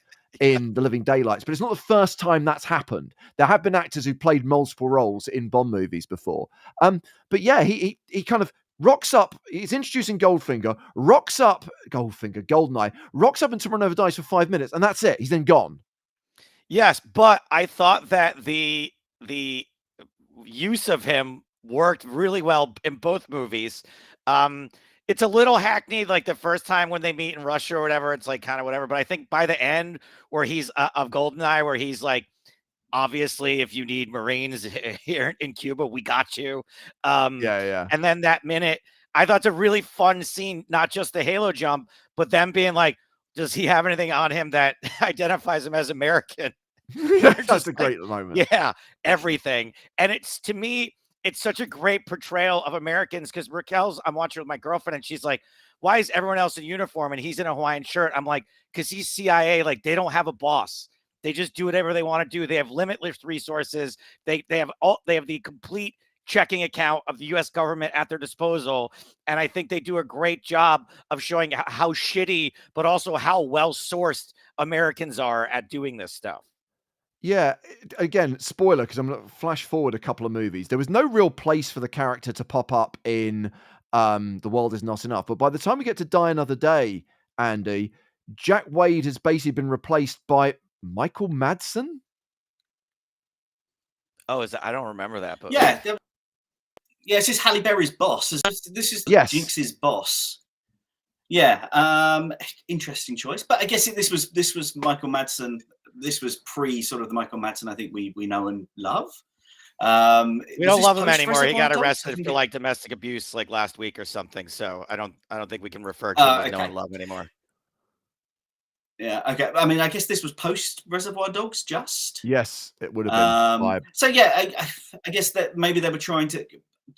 S1: in The Living Daylights. But it's not the first time that's happened. There have been actors who played multiple roles in Bond movies before. But yeah, he kind of rocks up. He's introducing GoldenEye, rocks up in Tomorrow Never Dies for 5 minutes, and that's it. He's then gone.
S2: Yes, but I thought that the use of him worked really well in both movies. It's a little hackneyed, like the first time when they meet in Russia or whatever, it's like kind of whatever. But I think by the end where he's of GoldenEye, where he's like, obviously, if you need Marines here in Cuba, we got you.
S1: Yeah.
S2: And then that minute, I thought it's a really fun scene, not just the halo jump, but them being like, does he have anything on him that identifies him as American?
S1: That's a great moment.
S2: Yeah, everything. And it's, to me, it's such a great portrayal of Americans, because I'm watching with my girlfriend and she's like, why is everyone else in uniform and he's in a Hawaiian shirt? I'm like, because he's CIA. Like, they don't have a boss. They just do whatever they want to do. They have limitless resources. They have the complete checking account of the U.S. government at their disposal. And I think they do a great job of showing how shitty, but also how well sourced Americans are at doing this stuff.
S1: Yeah, again, spoiler, because I'm going to flash forward a couple of movies. There was no real place for the character to pop up in The World Is Not Enough. But by the time we get to Die Another Day, Andy, Jack Wade has basically been replaced by Michael Madsen.
S2: Oh, I don't remember that. But
S3: yeah, this is Halle Berry's boss. This is Jinx's boss. Yeah, interesting choice. But I guess this was Michael Madsen. This was pre sort of the Michael Madsen I think we know and love.
S2: We don't love him anymore. He got arrested for like domestic abuse like last week or something. So I don't think we can refer to him as no and love anymore.
S3: Yeah, okay. I mean, I guess this was post Reservoir Dogs, just.
S1: Yes, it would have been.
S3: So yeah, I guess that maybe they were trying to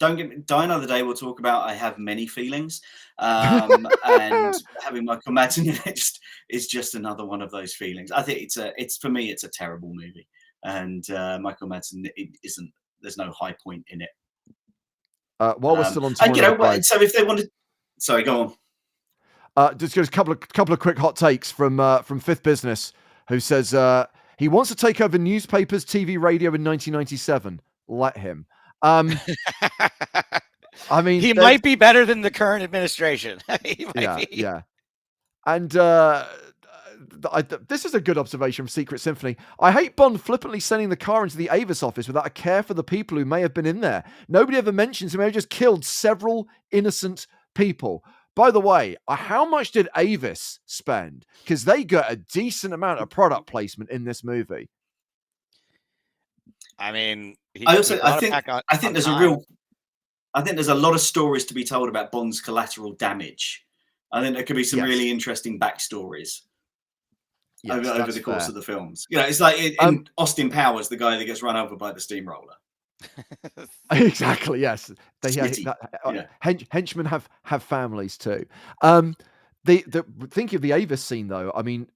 S3: Die Another Day we'll talk about. I have many feelings, and having Michael Madsen in it is just another one of those feelings. I think it's for me it's a terrible movie, and Michael Madsen isn't. There's no high point in it.
S1: While we're still on
S3: and
S1: Tomorrow Never Dies,
S3: so if they wanted, sorry, go on.
S1: just a couple of quick hot takes from Fifth Business, who says he wants to take over newspapers, TV, radio in 1997. Let him. I mean,
S2: he might be better than the current administration.
S1: Yeah. And this is a good observation from Secret Symphony. I hate Bond flippantly sending the car into the Avis office without a care for the people who may have been in there. Nobody ever mentions he may have just killed several innocent people. By the way, how much did Avis spend? Because they got a decent amount of product placement in this movie.
S2: I mean,
S3: I think there's a lot of stories to be told about Bond's collateral damage. I think there could be some really interesting backstories over the course of the films. You know, it's like in Austin Powers, the guy that gets run over by the steamroller.
S1: Exactly. Yes, henchmen have families too. Thinking of the Avis scene, though, I mean,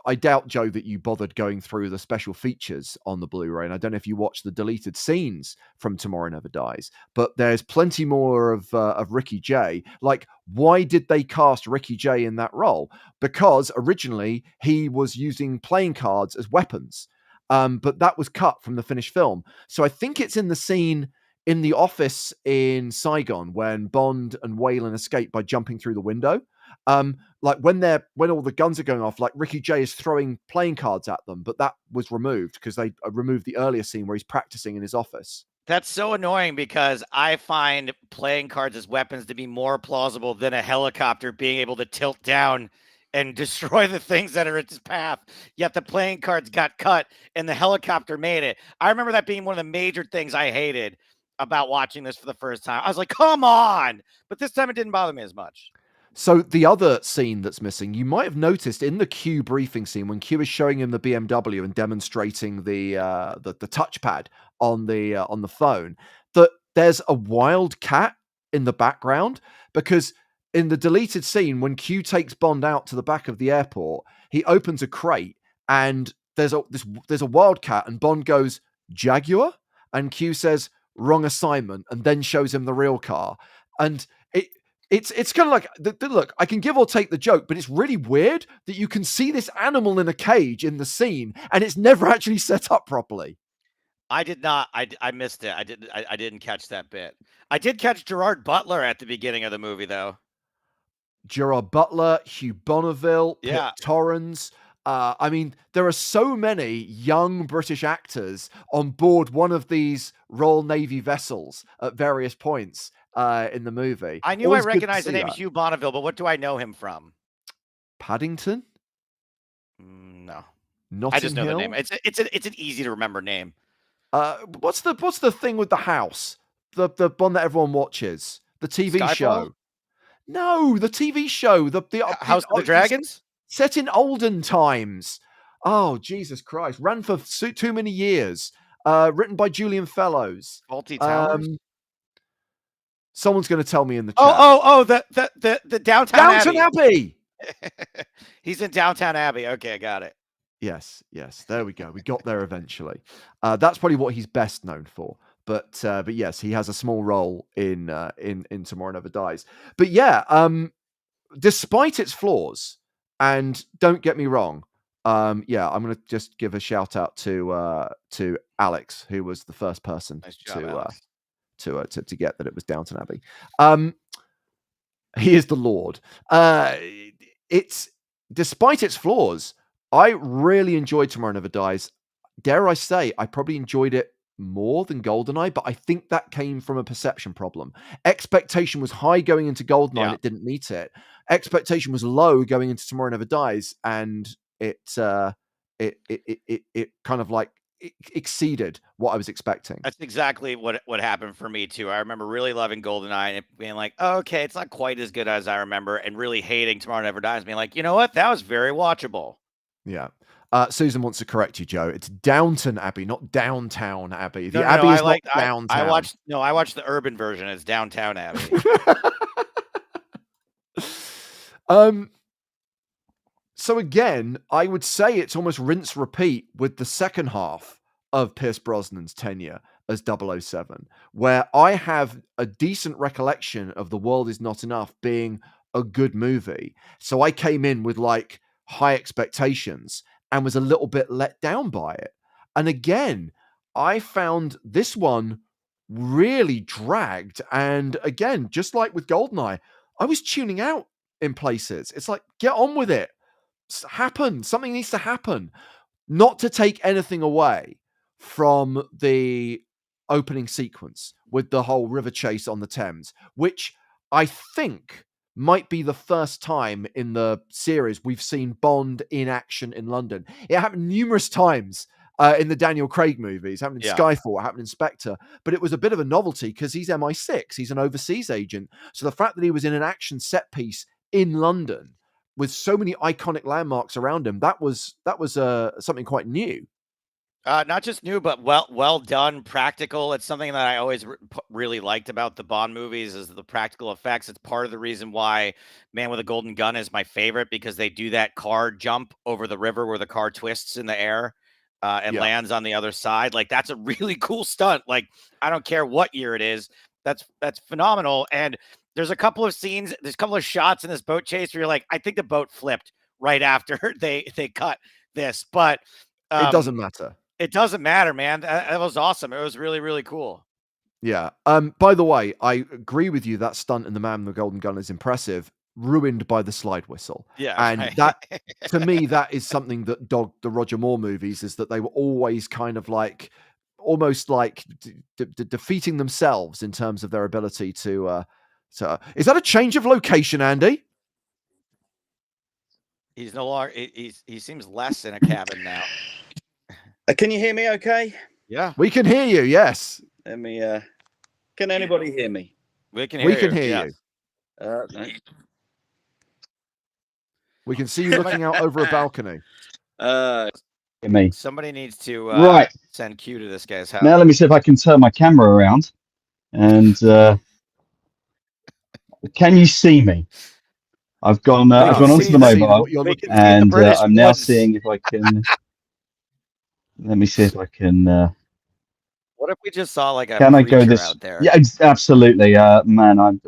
S1: I doubt, Joe, that you bothered going through the special features on the Blu-ray, and I don't know if you watched the deleted scenes from Tomorrow Never Dies, but there's plenty more of Ricky Jay. Like, why did they cast Ricky Jay in that role? Because originally he was using playing cards as weapons, but that was cut from the finished film. So I think it's in the scene in the office in Saigon when Bond and Wayland escape by jumping through the window. Like when all the guns are going off, like Ricky Jay is throwing playing cards at them, but that was removed because they removed the earlier scene where he's practicing in his office.
S2: That's so annoying because I find playing cards as weapons to be more plausible than a helicopter being able to tilt down and destroy the things that are in its path. Yet the playing cards got cut and the helicopter made it. I remember that being one of the major things I hated about watching this for the first time. I was like, come on. But this time it didn't bother me as much.
S1: So the other scene that's missing, you might have noticed in the Q briefing scene when Q is showing him the BMW and demonstrating the touchpad on the phone, that there's a wild cat in the background, because in the deleted scene when Q takes Bond out to the back of the airport, he opens a crate and there's a wild cat, and Bond goes, "Jaguar?" and Q says, "Wrong assignment," and then shows him the real car. And it's kind of like, look, I can give or take the joke, but it's really weird that you can see this animal in a cage in the scene and it's never actually set up properly.
S2: I did not. I missed it. I didn't catch that bit. I did catch Gerard Butler at the beginning of the movie, though.
S1: Gerard Butler, Hugh Bonneville, Pip
S2: Yeah.
S1: Torrens. I mean, there are so many young British actors on board one of these Royal Navy vessels at various points in the movie.
S2: I knew
S1: Always
S2: I recognized the name
S1: that.
S2: Hugh Bonneville, but what do I know him from?
S1: Paddington?
S2: No.
S1: Notting
S2: I just know
S1: Hill?
S2: the name. It's an easy to remember name.
S1: What's the thing with the house? The one that everyone watches? The TV
S2: Skyfall?
S1: show? No, the TV show. The
S2: House of the Dragons?
S1: Set in olden times. Oh, Jesus Christ. Ran for too many years. Written by Julian Fellows.
S2: Fawlty Towers?
S1: Someone's going to tell me in the chat.
S2: The Downton
S1: Abbey.
S2: He's in Downton Abbey. Okay, I got it.
S1: Yes. There we go. We got there eventually. That's probably what he's best known for. But yes, he has a small role in Tomorrow Never Dies. But yeah, despite its flaws, and don't get me wrong, I'm going to just give a shout out to Alex, who was the first person
S2: Nice job,
S1: to get that it was Downton Abbey. He is the Lord. It's despite its flaws, I really enjoyed Tomorrow Never Dies. Dare I say, I probably enjoyed it more than GoldenEye, but I think that came from a perception problem. Expectation was high going into GoldenEye, and it didn't meet it. Expectation was low going into Tomorrow Never Dies, and it kind of like exceeded what I was expecting.
S2: That's exactly what happened for me too. I remember really loving GoldenEye and it being like, oh, okay, it's not quite as good as I remember, and really hating Tomorrow Never Dies, being like, you know what, that was very watchable.
S1: Yeah. Susan wants to correct you, Joe. It's Downton Abbey, not Downtown Abbey. The
S2: No,
S1: Abbey is not
S2: I
S1: downtown.
S2: watched the urban version. It's Downtown Abbey.
S1: So again, I would say it's almost rinse repeat with the second half of Pierce Brosnan's tenure as 007, where I have a decent recollection of The World Is Not Enough being a good movie. So I came in with like high expectations and was a little bit let down by it. And again, I found this one really dragged. And again, just like with GoldenEye, I was tuning out in places. It's like, get on with it. Happen. Something needs to happen. Not to take anything away from the opening sequence with the whole river chase on the Thames, which I think might be the first time in the series we've seen Bond in action in London. It happened numerous times in the Daniel Craig movies. It happened in Skyfall, it happened in Spectre, but it was a bit of a novelty because he's MI6. He's an overseas agent. So the fact that he was in an action set piece in London with so many iconic landmarks around him, that was something quite new.
S2: Not just new, but well done, practical. It's something that I always really liked about the Bond movies is the practical effects. It's part of the reason why Man with a Golden Gun is my favorite, because they do that car jump over the river where the car twists in the air and lands on the other side. Like, that's a really cool stunt. Like, I don't care what year it is. That's phenomenal. And there's a couple of scenes, there's a couple of shots in this boat chase where you're like, I think the boat flipped right after they cut this, but
S1: it doesn't matter.
S2: It doesn't matter, man. That was awesome. It was really, really cool.
S1: Yeah. By the way, I agree with you. That stunt in The Man with the Golden Gun is impressive, ruined by the slide whistle.
S2: Yeah.
S1: And
S2: right.
S1: that, to me, that is something that dogged the Roger Moore movies, is that they were always kind of like, almost like defeating themselves in terms of their ability to, is that a change of location, Andy?
S2: He's no longer, he seems less in a cabin now.
S4: Can you hear me okay?
S2: Yeah.
S1: We can hear you, yes.
S4: Let me, can anybody hear me?
S2: We can hear
S1: you.
S4: No.
S1: We can see you looking out over a balcony.
S4: Me.
S2: Somebody needs to send Q to this guy's house.
S4: Now let me see if I can turn my camera around. And can you see me? I've gone onto the mobile, and I'm now seeing if I can. Let me see if I can.
S2: What if we just saw like a
S4: can I go this
S2: out there?
S4: Yeah, absolutely. Man, I'm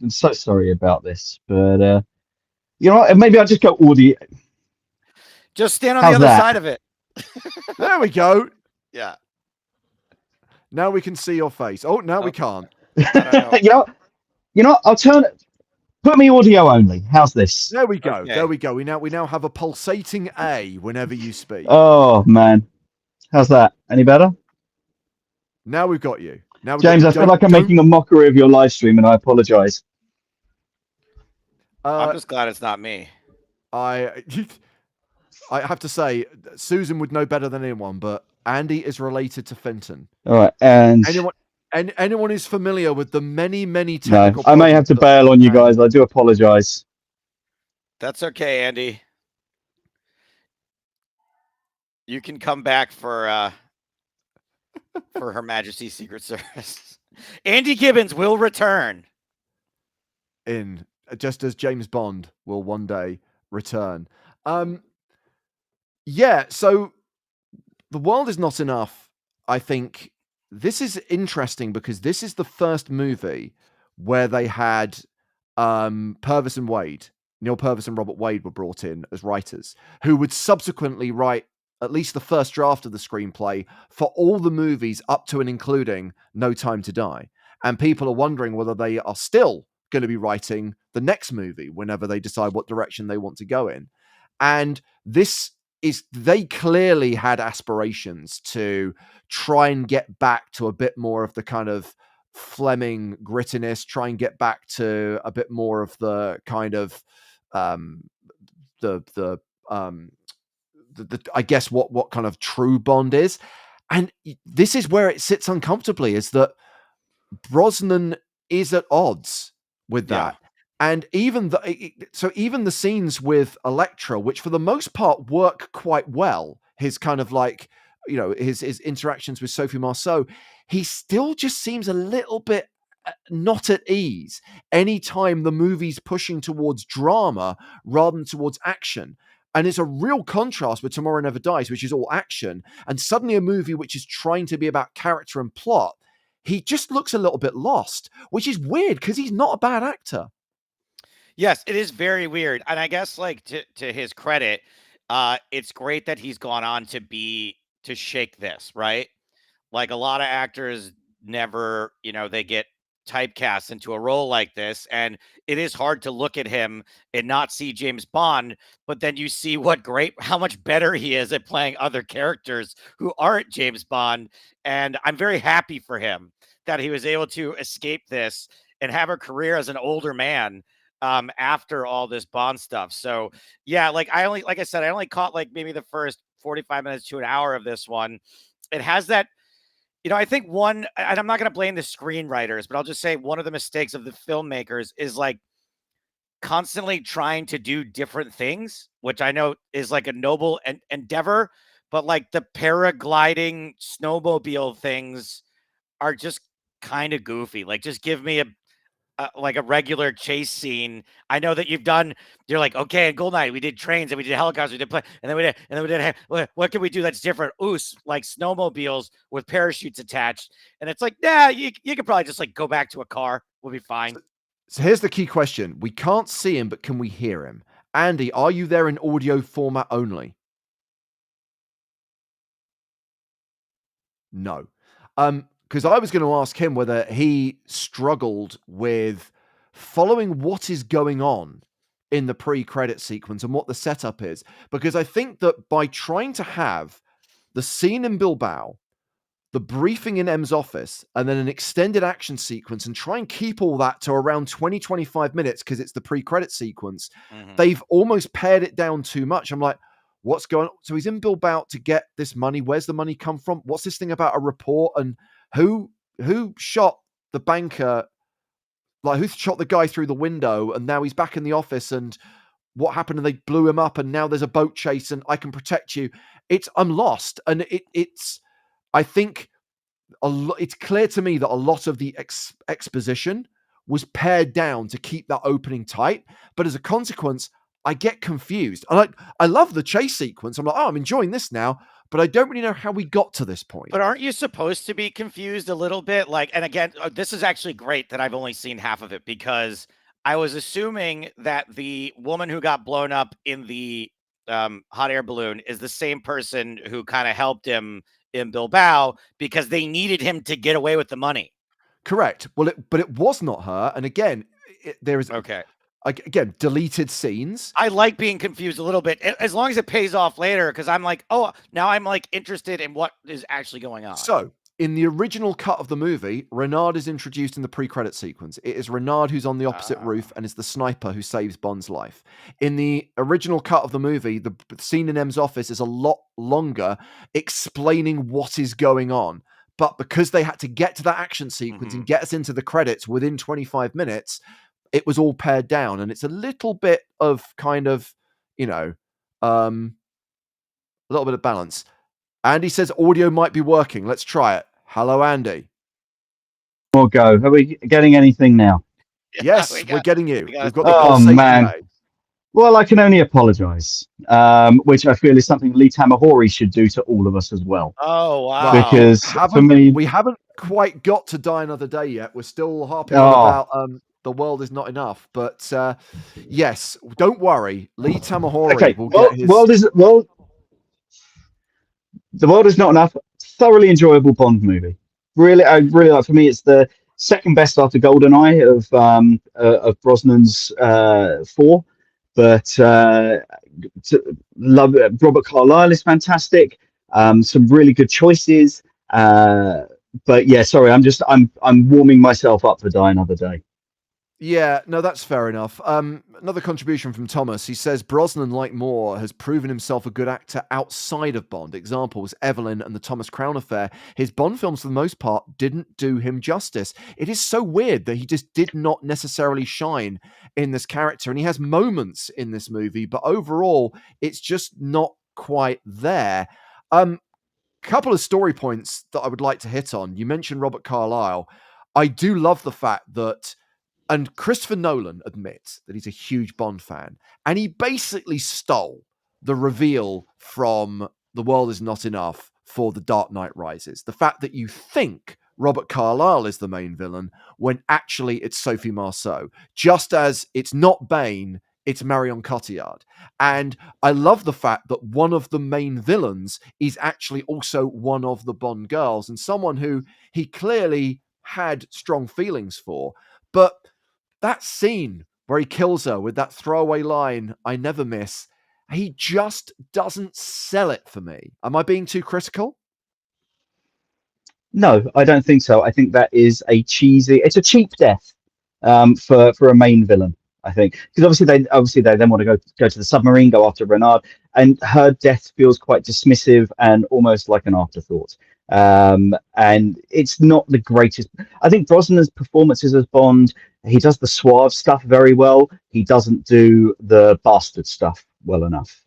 S4: so sorry about this, but you know what? Maybe I'll just go audio.
S2: Just stand on the other side of it.
S1: There we go.
S2: Yeah.
S1: Now we can see your face. Oh, now we can't.
S4: You know. I'll turn it. Put me audio only. How's this?
S1: There we go.
S2: Okay.
S1: There we go. We now have a pulsating A whenever you speak.
S4: Oh man, how's that? Any better?
S1: Now we've got you. Now,
S4: James, I feel like I'm making a mockery of your live stream, and I apologize.
S2: I'm just glad it's not me.
S1: I have to say, Susan would know better than anyone, but Andy is related to Fenton.
S4: All right, and
S1: anyone who's familiar with the many
S4: no, I may have to bail on you guys. I do apologize.
S2: That's okay, Andy. You can come back for Her Majesty's Secret Service. Andy Gibbons will return.
S1: Just as James Bond will one day return. Yeah, so The World Is Not Enough. I think this is interesting because this is the first movie where they had Purvis and Wade, Neil Purvis and Robert Wade were brought in as writers, who would subsequently write at least the first draft of the screenplay for all the movies up to and including No Time to Die. And people are wondering whether they are still going to be writing the next movie whenever they decide what direction they want to go in. And they clearly had aspirations to try and get back to a bit more of the kind of Fleming grittiness, try and get back to a bit more of the kind of I guess what kind of true Bond is. And this is where it sits uncomfortably, is that Brosnan is at odds with that. And even the scenes with Elektra, which for the most part work quite well, his kind of like, his interactions with Sophie Marceau, he still just seems a little bit not at ease anytime the movie's pushing towards drama rather than towards action. And it's a real contrast with Tomorrow Never Dies, which is all action, and suddenly a movie which is trying to be about character and plot. He just looks a little bit lost, which is weird because he's not a bad actor.
S2: Yes, it is very weird. And I guess like to his credit, it's great that he's gone on to shake this, right? Like a lot of actors never, they get typecast into a role like this, and it is hard to look at him and not see James Bond, but then you see how much better he is at playing other characters who aren't James Bond. And I'm very happy for him that he was able to escape this and have a career as an older man after all this Bond stuff. So yeah, like I only caught like maybe the first 45 minutes to an hour of this one. It has that, I think and I'm not going to blame the screenwriters, but I'll just say one of the mistakes of the filmmakers is like constantly trying to do different things, which I know is like a noble endeavor, but like the paragliding snowmobile things are just kind of goofy. Like just give me like a regular chase scene. I know that you're like, okay, in GoldenEye, we did trains and we did helicopters, we did plane, and then we did, what can we do that's different? Like snowmobiles with parachutes attached. And it's like, yeah, you could probably just like go back to a car. We'll be fine.
S1: So here's the key question. We can't see him, but can we hear him? Andy, are you there in audio format only? No. Because I was going to ask him whether he struggled with following what is going on in the pre-credit sequence and what the setup is. Because I think that by trying to have the scene in Bilbao, the briefing in M's office, and then an extended action sequence, and try and keep all that to around 20, 25 minutes because it's the pre-credit sequence, they've almost pared it down too much. I'm like, what's going on? So he's in Bilbao to get this money. Where's the money come from? What's this thing about a report? And who shot the banker? Like, who shot the guy through the window? And now he's back in the office. And what happened? And they blew him up. And now there's a boat chase. And I can protect you. I'm lost. And I think it's clear to me that a lot of the exposition was pared down to keep that opening tight. But as a consequence, I get confused. I love the chase sequence. I'm like, oh, I'm enjoying this now. But I don't really know how we got to this point.
S2: But aren't you supposed to be confused a little bit? Like, and again, this is actually great that I've only seen half of it, because I was assuming that the woman who got blown up in the hot air balloon is the same person who kind of helped him in Bilbao because they needed him to get away with the money.
S1: Correct. Well, but it was not her. And again, there is again deleted scenes.
S2: I like being confused a little bit as long as it pays off later, because I'm like, oh, now I'm like interested in what is actually going on.
S1: So in the original cut of the movie, Renard is introduced in the pre-credit sequence. It is Renard who's on the opposite roof and is the sniper who saves Bond's life. In the original cut of the movie, the scene in M's office is a lot longer, explaining what is going on. But because they had to get to that action sequence and get us into the credits within 25 minutes, it was all pared down. And it's a little bit of kind of, a little bit of balance. Andy says audio might be working. Let's try it. Hello, Andy.
S4: We'll go. Are we getting anything now?
S1: Yes, we're getting you. We've got
S4: the man. Today. Well, I can only apologise, which I feel is something Lee Tamahori should do to all of us as well.
S2: Oh, wow.
S4: Because for me,
S1: we haven't quite got to Die Another Day yet. We're still harping on about The World Is Not Enough. But yes, don't worry. Lee Tamahori will get his...
S4: The World Is Not Enough. Thoroughly enjoyable Bond movie. I really like. For me, it's the second best after GoldenEye of Brosnan's 4. But love Robert Carlyle is fantastic. Some really good choices. But yeah, sorry, I'm warming myself up for Die Another Day.
S1: Yeah, no, that's fair enough. Another contribution from Thomas. He says Brosnan, like Moore, has proven himself a good actor outside of Bond. Examples: Evelyn and the Thomas Crown Affair. His Bond films, for the most part, didn't do him justice. It is so weird that he just did not necessarily shine in this character, and he has moments in this movie, but overall, it's just not quite there. Couple of story points that I would like to hit on. You mentioned Robert Carlyle. I do love the fact that, and Christopher Nolan admits that he's a huge Bond fan, and he basically stole the reveal from The World Is Not Enough for The Dark Knight Rises. The fact that you think Robert Carlyle is the main villain when actually it's Sophie Marceau, just as it's not Bane, it's Marion Cotillard. And I love the fact that one of the main villains is actually also one of the Bond girls, and someone who he clearly had strong feelings for. But that scene where he kills her with that throwaway line, "I never miss," he just doesn't sell it for me. Am I being too critical?
S4: No, I don't think so. I think that is it's a cheap death for a main villain. I think because obviously they then want to go to the submarine, go after Renard, and her death feels quite dismissive and almost like an afterthought. And it's not the greatest. I think Brosnan's performances as Bond, he does the suave stuff very well. He doesn't do the bastard stuff well enough.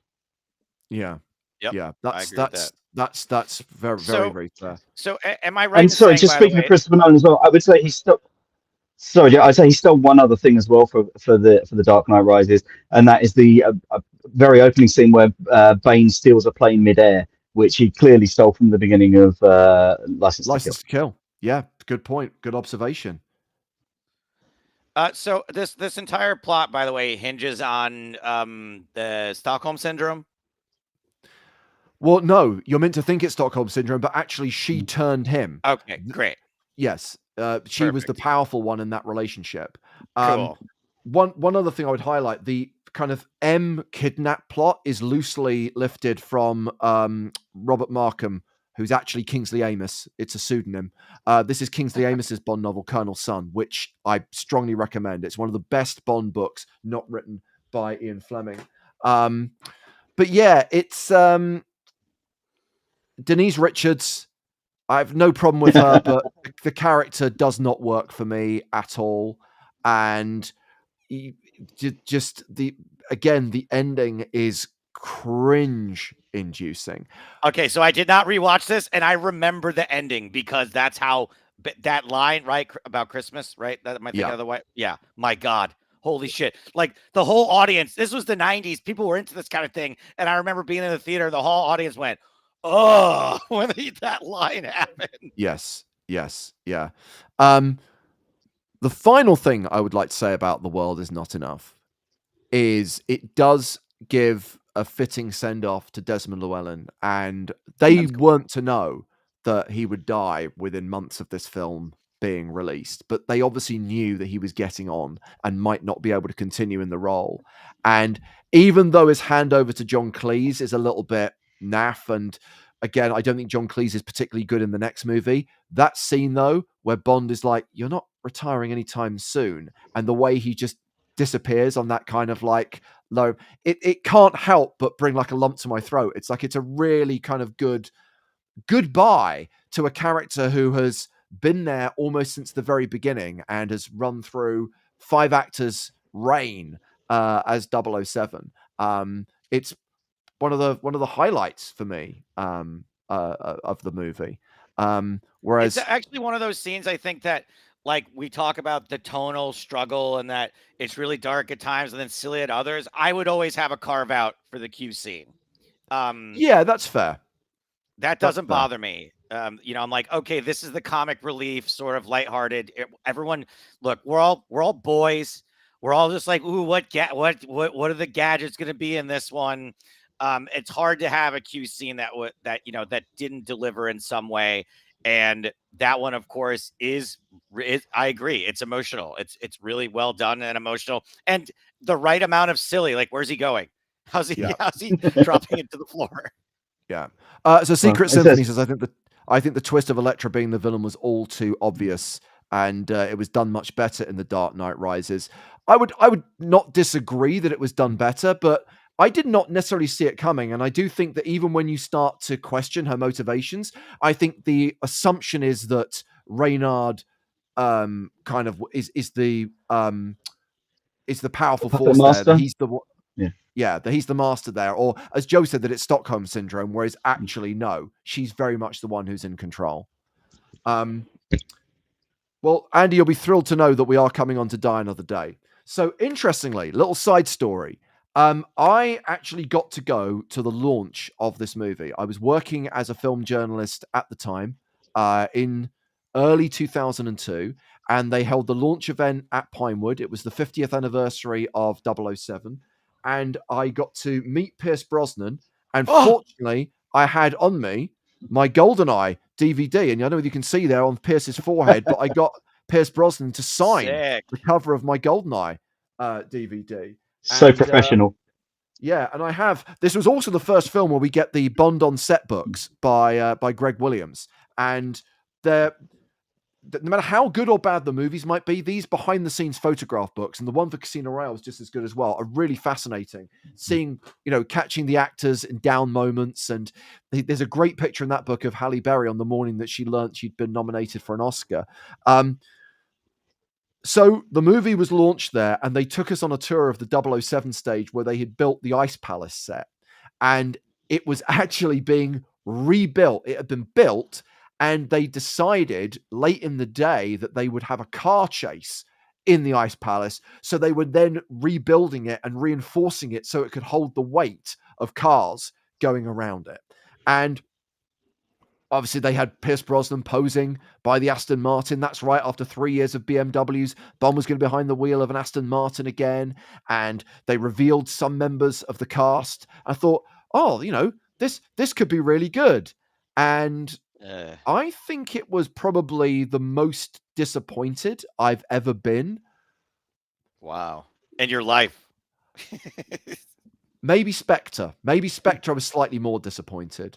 S1: Yeah.
S2: Yep.
S1: Yeah.
S2: I agree with that.
S1: That's very,
S2: So-
S1: very, very fair.
S2: So am I right? in
S4: And sorry,
S2: saying,
S4: just
S2: by the
S4: speaking of
S2: way-
S4: Christopher Nolan as well, I would say he's still. Sorry, I'd say he stole one other thing as well for the Dark Knight Rises, and that is the very opening scene where Bane steals a plane midair, which he clearly stole from the beginning of License to Kill.
S1: License to Kill. Yeah, good point. Good observation.
S2: So this entire plot, by the way, hinges on the Stockholm syndrome.
S1: Well, no, you're meant to think it's Stockholm syndrome, but actually she turned him.
S2: Okay, great.
S1: Yes, she was the
S2: Perfect.
S1: powerful one in that relationship.
S2: Cool.
S1: One other thing I would highlight: the kind of M kidnap plot is loosely lifted from Robert Markham, who's actually Kingsley Amis. It's a pseudonym. This is Kingsley Amis's Bond novel, Colonel Sun, which I strongly recommend. It's one of the best Bond books not written by Ian Fleming. But yeah, it's Denise Richards. I have no problem with her, but the character does not work for me at all. And just the ending is cringe-inducing.
S2: Okay, so I did not rewatch this, and I remember the ending because that's how that line, right, about Christmas, right? That am I thinking
S1: Yeah.
S2: of the way? Yeah. My God, holy shit! Like the whole audience. This was the '90s. People were into this kind of thing, and I remember being in the theater. The whole audience went, "Oh," when that line happened.
S1: Yes, yeah. The final thing I would like to say about The World Is Not Enough is it does give a fitting send-off to Desmond Llewellyn, and they weren't to know that he would die within months of this film being released, but they obviously knew that he was getting on and might not be able to continue in the role. And even though his handover to John Cleese is a little bit naff, and again, I don't think John Cleese is particularly good in the next movie, that scene though, where Bond is like, "You're not retiring anytime soon," and the way he just disappears on that kind of like low, it can't help but bring like a lump to my throat. It's like it's a really kind of good goodbye to a character who has been there almost since the very beginning and has run through 5 actors' reign as 007. It's one of the highlights for me of the movie. Whereas
S2: It's actually one of those scenes I think that, like, we talk about the tonal struggle and that it's really dark at times and then silly at others. I would always have a carve out for the Q scene.
S1: yeah, that's fair.
S2: That
S1: That's
S2: doesn't
S1: fair.
S2: bother me. I'm like, okay, this is the comic relief, sort of lighthearted. Everyone, look, we're all boys. We're all just like, ooh, what are the gadgets going to be in this one? It's hard to have a Q scene that didn't deliver in some way, and that one, of course, is I agree. It's emotional. It's really well done and emotional, and the right amount of silly. Like, where's he going? How's he?
S1: Yeah.
S2: How's he dropping into the floor?
S1: Yeah. So Secret
S4: it
S1: Symphony
S4: says-
S1: says, I think the twist of Elektra being the villain was all too obvious and it was done much better in The Dark Knight Rises. I would not disagree that it was done better, but I did not necessarily see it coming. And I do think that even when you start to question her motivations, I think the assumption is that Reynard kind of is the powerful
S4: Puppet
S1: force there.
S4: master?
S1: That he's the that he's the master there. Or as Joe said, that it's Stockholm syndrome, whereas actually no, she's very much the one who's in control. Well, Andy, you'll be thrilled to know that we are coming on to Die Another Day. So interestingly, little side story. I actually got to go to the launch of this movie. I was working as a film journalist at the time in early 2002, and they held the launch event at Pinewood. It was the 50th anniversary of 007, and I got to meet Pierce Brosnan. And fortunately, I had on me my GoldenEye DVD, and I don't know if you can see there on Pierce's forehead, but I got Pierce Brosnan to sign the cover of my GoldenEye DVD.
S4: So professional.
S1: Yeah, and I have. This was also the first film where we get the Bond on set books by Greg Williams, and no matter how good or bad the movies might be, these behind-the-scenes photograph books, and the one for Casino Royale is just as good as well, are really fascinating. Seeing, catching the actors in down moments, and there's a great picture in that book of Halle Berry on the morning that she learned she'd been nominated for an Oscar. So the movie was launched there, and they took us on a tour of the 007 stage where they had built the Ice Palace set, and it was actually being rebuilt. It had been built, and they decided late in the day that they would have a car chase in the Ice Palace. So they were then rebuilding it and reinforcing it so it could hold the weight of cars going around it. And obviously, they had Pierce Brosnan posing by the Aston Martin. That's right. After 3 years of BMWs, Bond was going to be behind the wheel of an Aston Martin again. And they revealed some members of the cast. I thought, this could be really good. And I think it was probably the most disappointed I've ever been.
S2: Wow. In your life.
S1: Maybe Spectre. I was slightly more disappointed.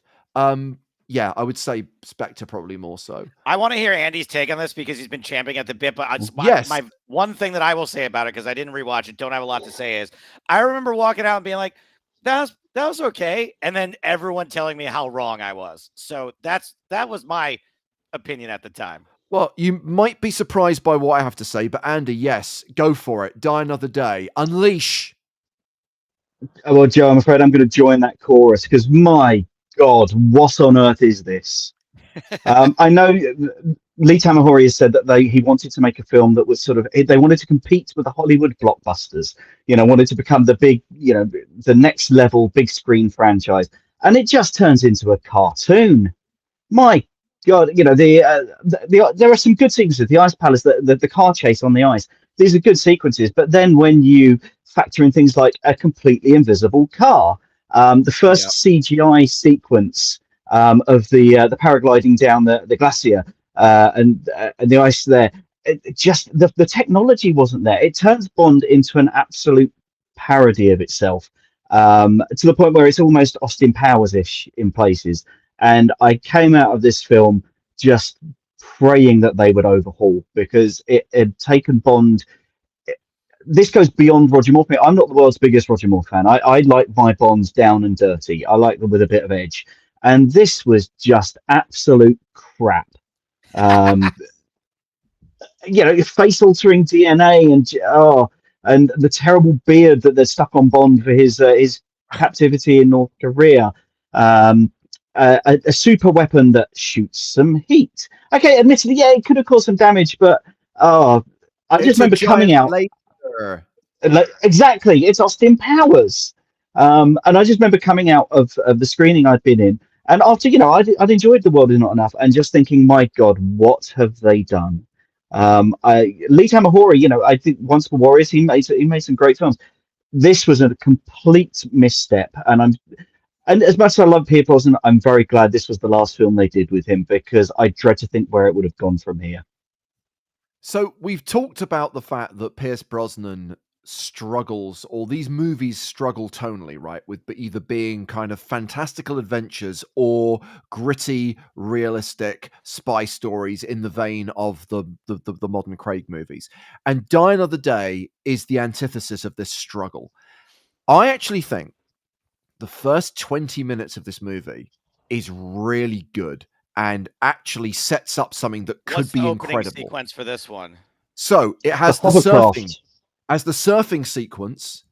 S1: Yeah, I would say Spectre probably more so. I
S2: want to hear Andy's take on this because he's been champing at the bit. But my one thing that I will say about it, because I didn't rewatch it, don't have a lot to say, is I remember walking out and being like, that was okay. And then everyone telling me how wrong I was. So that was my opinion at the time.
S1: Well, you might be surprised by what I have to say, but Andy, yes, go for it. Die Another Day. Unleash.
S4: Well, Joe, I'm afraid I'm going to join that chorus because my God, what on earth is this? I know Lee Tamahori has said that he wanted to make a film that was they wanted to compete with the Hollywood blockbusters, wanted to become the big, the next level big screen franchise. And it just turns into a cartoon. My God, there are some good sequences. The Ice Palace, the car chase on the ice. These are good sequences. But then when you factor in things like a completely invisible car, the first CGI sequence of the paragliding down the glacier and the ice there, the technology wasn't there. It turns Bond into an absolute parody of itself, to the point where it's almost Austin Powers-ish in places. And I came out of this film just praying that they would overhaul, because it had taken Bond. This goes beyond Roger Moore. I'm not the world's biggest Roger Moore fan. I like my Bonds down and dirty. I like them with a bit of edge. And this was just absolute crap. Face-altering DNA and the terrible beard that they're stuck on Bond for his captivity in North Korea. A super weapon that shoots some heat. Okay, admittedly, it could have caused some damage, but I just remember coming out. Exactly, it's Austin Powers, and I just remember coming out of the screening I'd been in, and after I'd enjoyed The World Is Not Enough, and just thinking, my God, what have they done? Lee Tamahori, I think Once Upon Warriors, he made some great films. This was a complete misstep, and as much as I love Pierce Brosnan, I'm very glad this was the last film they did with him, because I dread to think where it would have gone from here.
S1: So we've talked about the fact that Pierce Brosnan struggles, or these movies struggle tonally, right, with either being kind of fantastical adventures or gritty, realistic spy stories in the vein of the modern Craig movies. And Die Another Day is the antithesis of this struggle. I actually think the first 20 minutes of this movie is really good and actually sets up something that could
S2: What's
S1: be
S2: the opening
S1: incredible.
S2: sequence for this one?
S1: So it has the surfing sequence,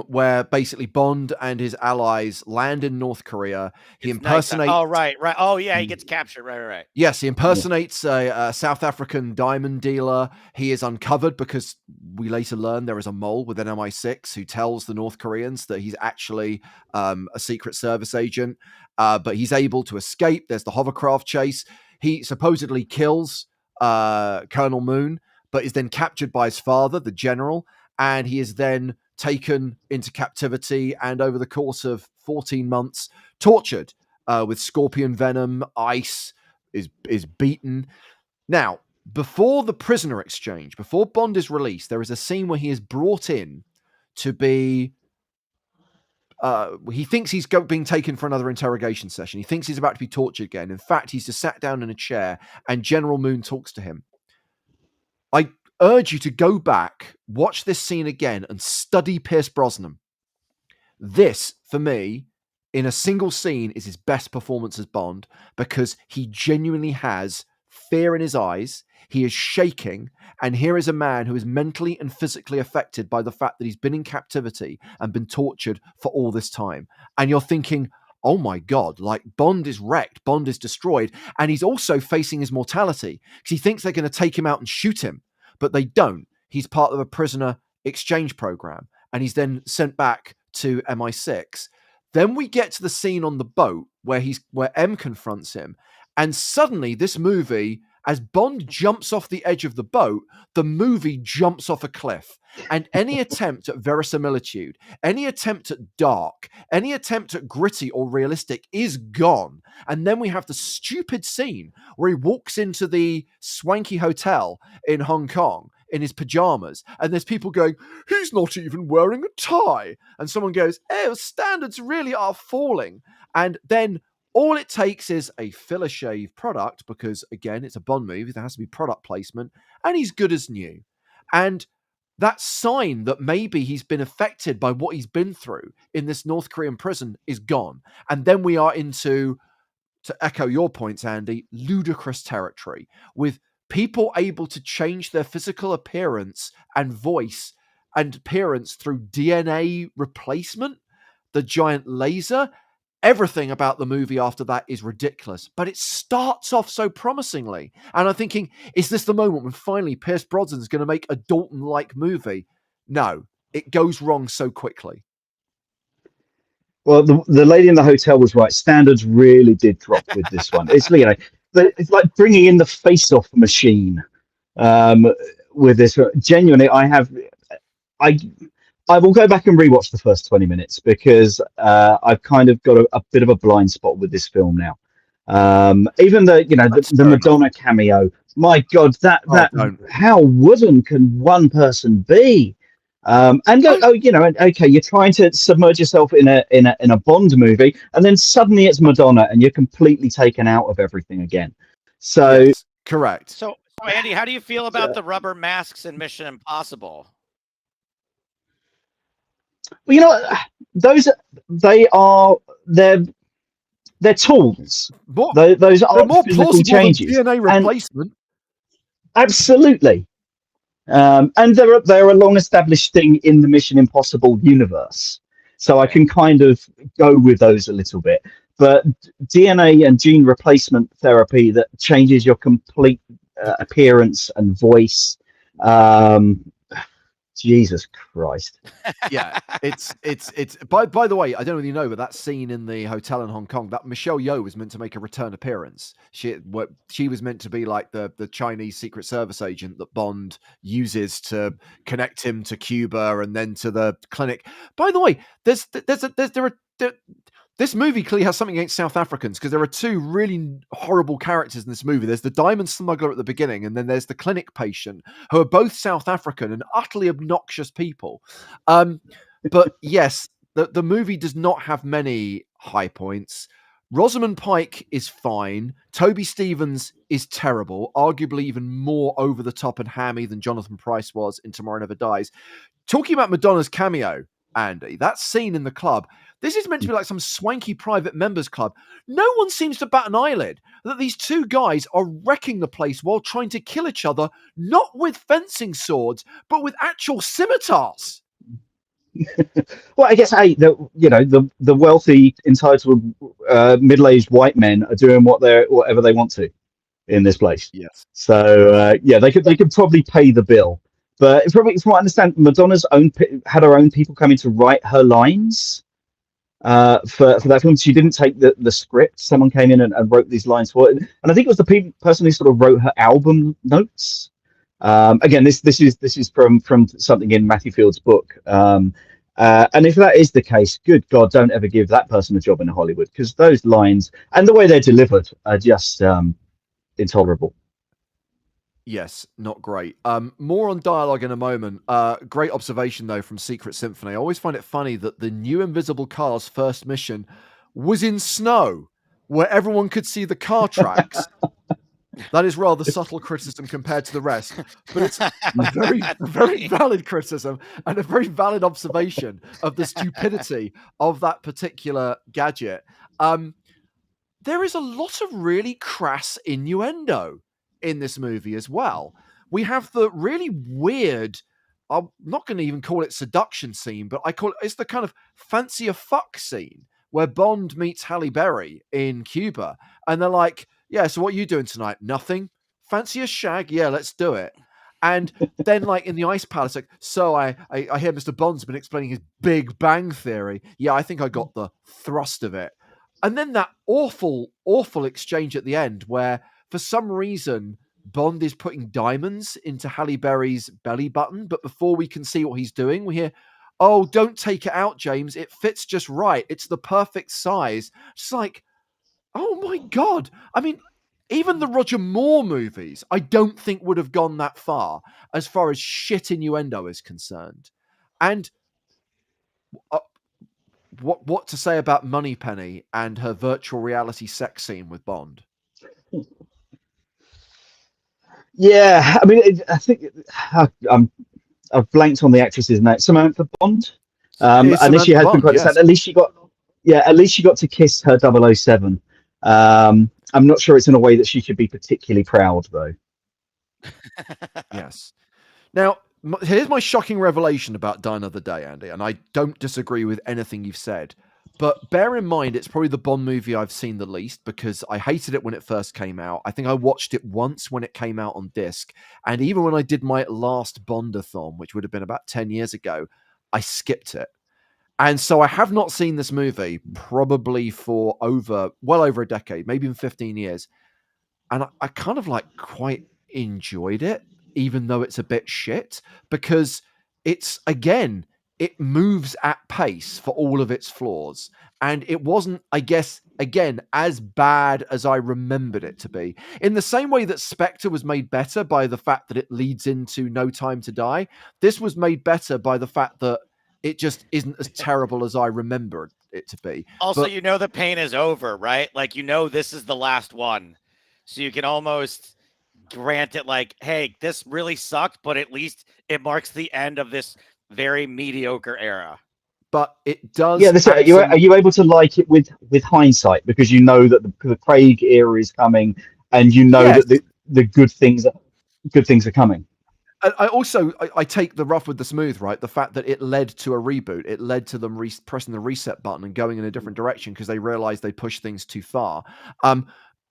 S1: where basically Bond and his allies land in North Korea. He impersonates.
S2: Oh, right. Oh, yeah, he gets captured. Right.
S1: Yes, he impersonates a South African diamond dealer. He is uncovered because we later learn there is a mole within MI6 who tells the North Koreans that he's actually a Secret Service agent. But he's able to escape. There's the hovercraft chase. He supposedly kills Colonel Moon, but is then captured by his father, the general, and he is then taken into captivity and over the course of 14 months tortured with scorpion venom, ice, is beaten. Now, before the prisoner exchange, before Bond is released, there is a scene where he is brought in to be... he thinks he's being taken for another interrogation session. He thinks he's about to be tortured again. In fact, he's just sat down in a chair and General Moon talks to him. I urge you to go back, watch this scene again, and study Pierce Brosnan. This, for me, in a single scene, is his best performance as Bond because he genuinely has fear in his eyes. He is shaking, and here is a man who is mentally and physically affected by the fact that he's been in captivity and been tortured for all this time. And you're thinking, oh my God, like Bond is wrecked, Bond is destroyed, and he's also facing his mortality because he thinks they're going to take him out and shoot him, but they don't. He's part of a prisoner exchange program, and he's then sent back to MI6. Then we get to the scene on the boat where M confronts him, and suddenly this movie, as Bond jumps off the edge of the boat, the movie jumps off a cliff. And any attempt at verisimilitude, any attempt at dark, any attempt at gritty or realistic is gone. And then we have the stupid scene where he walks into the swanky hotel in Hong Kong in his pajamas, and there's people going, he's not even wearing a tie. And someone goes, standards really are falling. And then all it takes is a filler shave product, because again, it's a Bond movie, there has to be product placement, and he's good as new. And that sign that maybe he's been affected by what he's been through in this North Korean prison is gone. And then we are into, to echo your points, Andy, ludicrous territory with people able to change their physical appearance and voice and appearance through DNA replacement, the giant laser. Everything about the movie after that is ridiculous, but it starts off so promisingly. And I'm thinking, is this the moment when finally Pierce Brosnan's going to make a Dalton-like movie? No, it goes wrong so quickly.
S4: Well, the lady in the hotel was right. Standards really did drop with this one. It's it's like bringing in the face-off machine with this. Genuinely, I will go back and rewatch the first 20 minutes because I've kind of got a bit of a blind spot with this film now. Even the Madonna cameo, my God, how wooden can one person be? Okay, you're trying to submerge yourself in a Bond movie, and then suddenly it's Madonna, and you're completely taken out of everything again. So
S1: yes, correct.
S2: So Andy, how do you feel about the rubber masks in Mission Impossible?
S4: Well, they're tools. Those are
S1: more
S4: physical changes.
S1: DNA replacement.
S4: Absolutely. And they're a long-established thing in the Mission Impossible universe, so I can kind of go with those a little bit. But DNA and gene replacement therapy that changes your complete appearance and voice, Jesus Christ.
S1: Yeah, it's by the way, I don't know if you know, but that scene in the hotel in Hong Kong, that Michelle Yeoh was meant to make a return appearance. She was meant to be like the Chinese Secret Service agent that Bond uses to connect him to Cuba and then to the clinic. By the way, this movie clearly has something against South Africans, because there are two really horrible characters in this movie. There's the diamond smuggler at the beginning, and then there's the clinic patient, who are both South African and utterly obnoxious people. But yes, the movie does not have many high points. Rosamund Pike is fine. Toby Stephens is terrible, arguably even more over the top and hammy than Jonathan Pryce was in Tomorrow Never Dies. Talking about Madonna's cameo, Andy, that scene in the club, this is meant to be like some swanky private members club. No one seems to bat an eyelid that these two guys are wrecking the place while trying to kill each other, not with fencing swords, but with actual scimitars.
S4: Well, I guess the wealthy, entitled, middle-aged white men are doing whatever they want to in this place.
S1: Yes.
S4: So they could probably pay the bill. But from what I understand, Madonna's had her own people coming to write her lines for that film. She didn't take the script. Someone came in and wrote these lines for it, and I think it was the person who sort of wrote her album notes. Again, this is from something in Matthew Field's book. And if that is the case, good God, don't ever give that person a job in Hollywood, because those lines and the way they're delivered are just intolerable.
S1: Yes, not great. More on dialogue in a moment. Great observation, though, from Secret Symphony. I always find it funny that the new Invisible Car's first mission was in snow, where everyone could see the car tracks. That is rather subtle criticism compared to the rest, but it's a very valid criticism and a very valid observation of the stupidity of that particular gadget. There is a lot of really crass innuendo in this movie as well. We have the really weird, I'm not going to even call it seduction scene, but it's the kind of fancy a fuck scene where Bond meets Halle Berry in Cuba, and they're like, yeah, so what are you doing tonight? Nothing. Fancy a shag? Yeah, let's do it. And then, like, in the Ice Palace, like, so I hear Mr. Bond's been explaining his Big Bang Theory. Yeah, I think I got the thrust of it. And then that awful, awful exchange at the end where, for some reason, Bond is putting diamonds into Halle Berry's belly button, but before we can see what he's doing, we hear, oh, don't take it out, James. It fits just right. It's the perfect size. It's like, oh my God. I mean, even the Roger Moore movies, I don't think would have gone that far as shit innuendo is concerned. And what to say about Moneypenny and her virtual reality sex scene with Bond?
S4: Yeah, I mean, I think I've blanked on the actress's name. Samantha Bond. At least she has been quite sad. At least she got to kiss her 007. I'm not sure it's in a way that she should be particularly proud, though.
S1: Yes. Now, here's my shocking revelation about Die Another Day, Andy, and I don't disagree with anything you've said. But bear in mind, it's probably the Bond movie I've seen the least, because I hated it when it first came out. I think I watched it once when it came out on disc. And even when I did my last Bondathon, which would have been about 10 years ago, I skipped it. And so I have not seen this movie probably for well over a decade, maybe even 15 years. And I kind of quite enjoyed it, even though it's a bit shit, because it moves at pace for all of its flaws. And it wasn't, I guess, again, as bad as I remembered it to be. In the same way that Spectre was made better by the fact that it leads into No Time to Die, this was made better by the fact that it just isn't as terrible as I remembered it to be.
S2: Also, the pain is over, right? Like, this is the last one. So you can almost grant it like, hey, this really sucked, but at least it marks the end of this very mediocre era.
S1: But it does.
S4: Yeah, are you able to like it with hindsight, because you know that the Craig era is coming, and you know that the good things are coming.
S1: I take the rough with the smooth, right? The fact that it led to a reboot, it led to them pressing the reset button and going in a different direction because they realized they pushed things too far.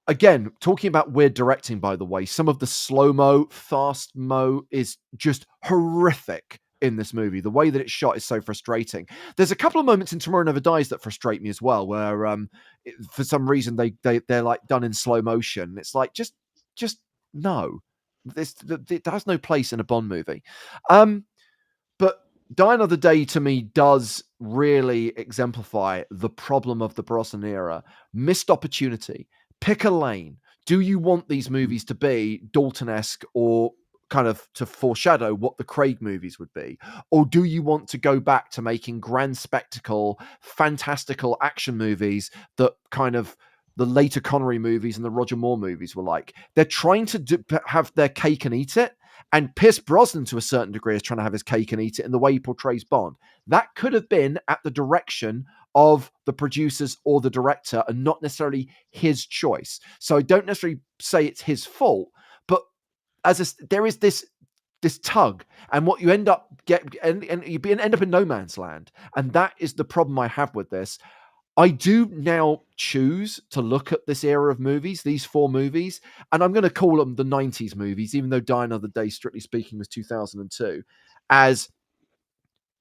S1: Again, talking about weird directing, by the way, some of the slow-mo, fast-mo is just horrific in this movie. The way that it's shot is so frustrating. There's a couple of moments in Tomorrow Never Dies that frustrate me as well, where for some reason they're like done in slow motion. It's like, just no. It has no place in a Bond movie. But Die Another Day to me does really exemplify the problem of the Brosnan era. Missed opportunity. Pick a lane. Do you want these movies to be Dalton-esque or kind of to foreshadow what the Craig movies would be? Or do you want to go back to making grand spectacle, fantastical action movies that kind of the later Connery movies and the Roger Moore movies were like? They're trying to have their cake and eat it. And Pierce Brosnan, to a certain degree, is trying to have his cake and eat it in the way he portrays Bond. That could have been at the direction of the producers or the director and not necessarily his choice. So I don't necessarily say it's his fault, but there is this tug, and what you end up and you end up in no man's land. And that is the problem I have with this. I do now choose to look at this era of movies, these 4 movies, and I'm going to call them the 90s movies, even though Die Another Day, strictly speaking, was 2002, as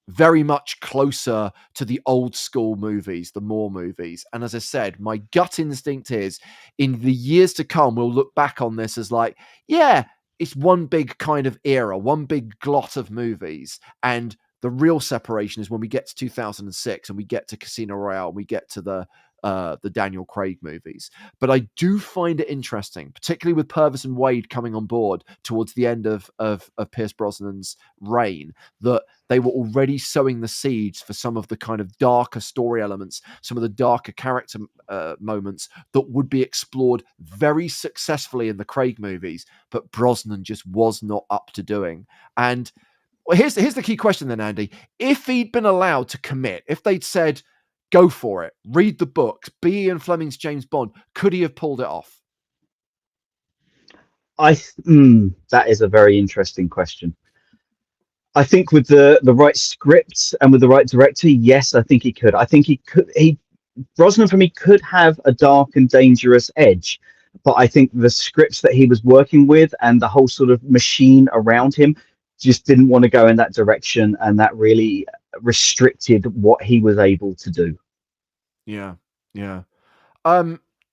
S1: very much closer to the old school movies, the Moore movies. And as I said, my gut instinct is in the years to come, we'll look back on this as like, yeah, it's one big kind of era, one big glot of movies. And the real separation is when we get to 2006 and we get to Casino Royale and we get to the Daniel Craig movies. But I do find it interesting, particularly with Purvis and Wade coming on board towards the end of Pierce Brosnan's reign, that they were already sowing the seeds for some of the kind of darker story elements, some of the darker character moments that would be explored very successfully in the Craig movies, but Brosnan just was not up to doing. And well, here's the key question then, Andy. If he'd been allowed to commit, if they'd said, go for it, read the books, be Ian Fleming's James Bond, could he have pulled it off?
S4: That is a very interesting question. I think with the right script and with the right director, yes, I think he could. I think he could. Brosnan for me could have a dark and dangerous edge, but I think the scripts that he was working with and the whole sort of machine around him just didn't want to go in that direction, and that really restricted what he was able to do.
S1: Yeah.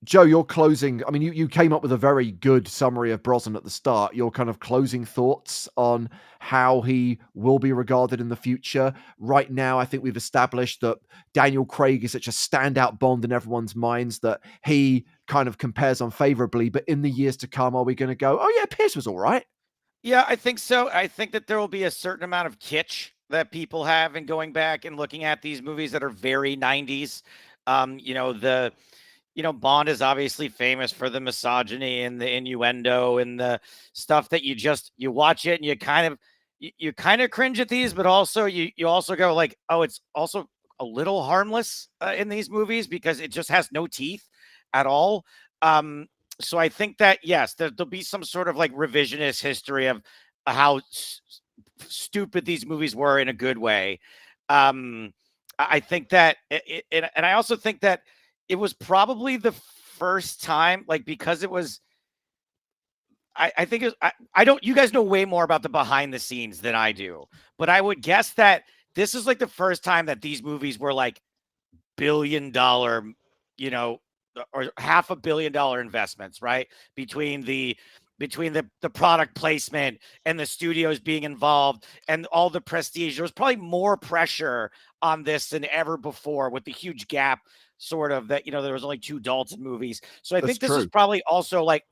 S1: Joe, your closing, I mean, you came up with a very good summary of Brosnan at the start. Your kind of closing thoughts on how he will be regarded in the future. Right now, I think we've established that Daniel Craig is such a standout Bond in everyone's minds that he kind of compares unfavorably. But in the years to come, are we going to go, oh yeah, Pierce was all right?
S2: Yeah, I think so. I think that there will be a certain amount of kitsch that people have in going back and looking at these movies that are very 90s. Bond is obviously famous for the misogyny and the innuendo and the stuff that you watch it and you kind of cringe at these, but also you also go like, oh, it's also a little harmless in these movies because it just has no teeth at all. So I think that, yes, there'll be some sort of like revisionist history of how stupid these movies were in a good way. I think that, and I also think that it was probably the first time, like, because it was, I think it was, I don't, you guys know way more about the behind the scenes than I do, but I would guess that this is like the first time that these movies were like $1 billion, or $500 million investments, right? Between the product placement and the studios being involved and all the prestige. There was probably more pressure on this than ever before with the huge gap sort of that, there was only 2 Dalton movies. So I think this is probably also like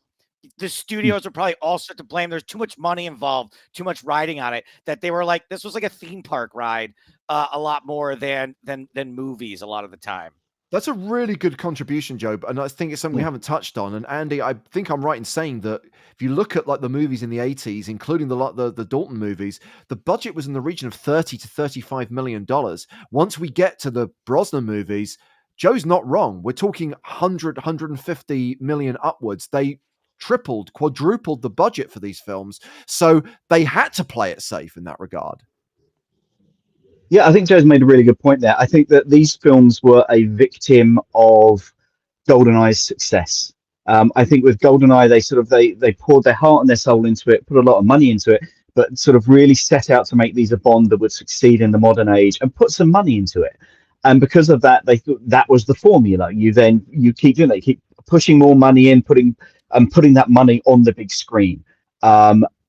S2: the studios are probably also to blame. There's too much money involved, too much riding on it, that they were like, this was like a theme park ride a lot more than movies a lot of the time.
S1: That's a really good contribution, Joe, and I think it's something we haven't touched on. And Andy, I think I'm right in saying that if you look at like the movies in the 80s, including the Dalton movies, the budget was in the region of $30 to $35 million. Once we get to the Brosnan movies, Joe's not wrong. We're talking 150 million upwards. They tripled, quadrupled the budget for these films. So they had to play it safe in that regard.
S4: Yeah, I think Joe's made a really good point there. I think that these films were a victim of GoldenEye's success. I think with GoldenEye, they poured their heart and their soul into it, put a lot of money into it, but sort of really set out to make these a Bond that would succeed in the modern age and put some money into it. And because of that, they thought that was the formula. You keep doing that, you keep pushing more money in, putting that money on the big screen.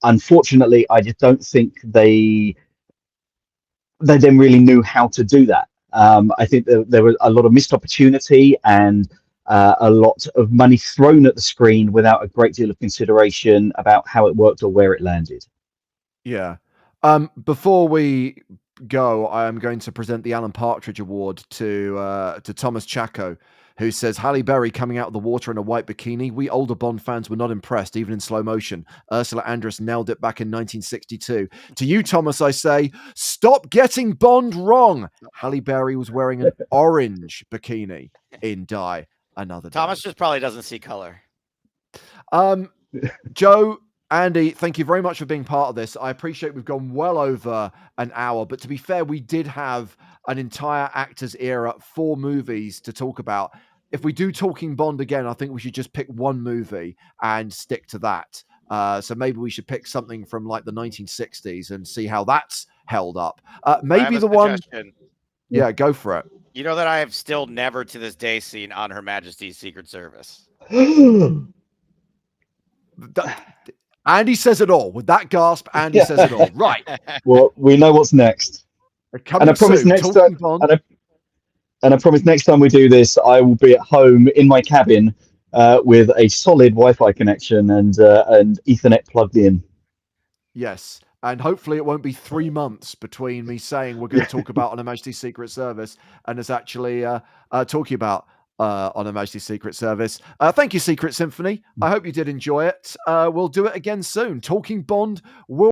S4: Unfortunately, I just don't think they they then really knew how to do that. I think there was a lot of missed opportunity and a lot of money thrown at the screen without a great deal of consideration about how it worked or where it landed.
S1: Yeah. Before we go, I am going to present the Alan Partridge Award to Thomas Chaco, who says Halle Berry coming out of the water in a white bikini. We older Bond fans were not impressed, even in slow motion. Ursula Andress nailed it back in 1962. To you, Thomas, I say, stop getting Bond wrong. Halle Berry was wearing an orange bikini in Die Another Day.
S2: Thomas just probably doesn't see color.
S1: Joe, Andy, thank you very much for being part of this. I appreciate we've gone well over an hour, but to be fair, we did have an entire actors era, 4 movies to talk about. If we do Talking Bond again, I think we should just pick one movie and stick to that. So maybe we should pick something from like the 1960s and see how that's held up. Maybe the one. Yeah, go for it.
S2: You know that I have still never to this day seen On Her Majesty's Secret Service.
S1: Andy says it all. With that gasp, Andy says it all. Right.
S4: Well, we know what's next. And I promise next time. And I promise next time we do this, I will be at home in my cabin with a solid Wi-Fi connection and Ethernet plugged in.
S1: Yes. And hopefully it won't be 3 months between me saying we're going to talk about On Her Majesty's Secret Service and us actually talking about On Her Majesty's Secret Service. Thank you, Secret Symphony. I hope you did enjoy it. We'll do it again soon. Talking Bond will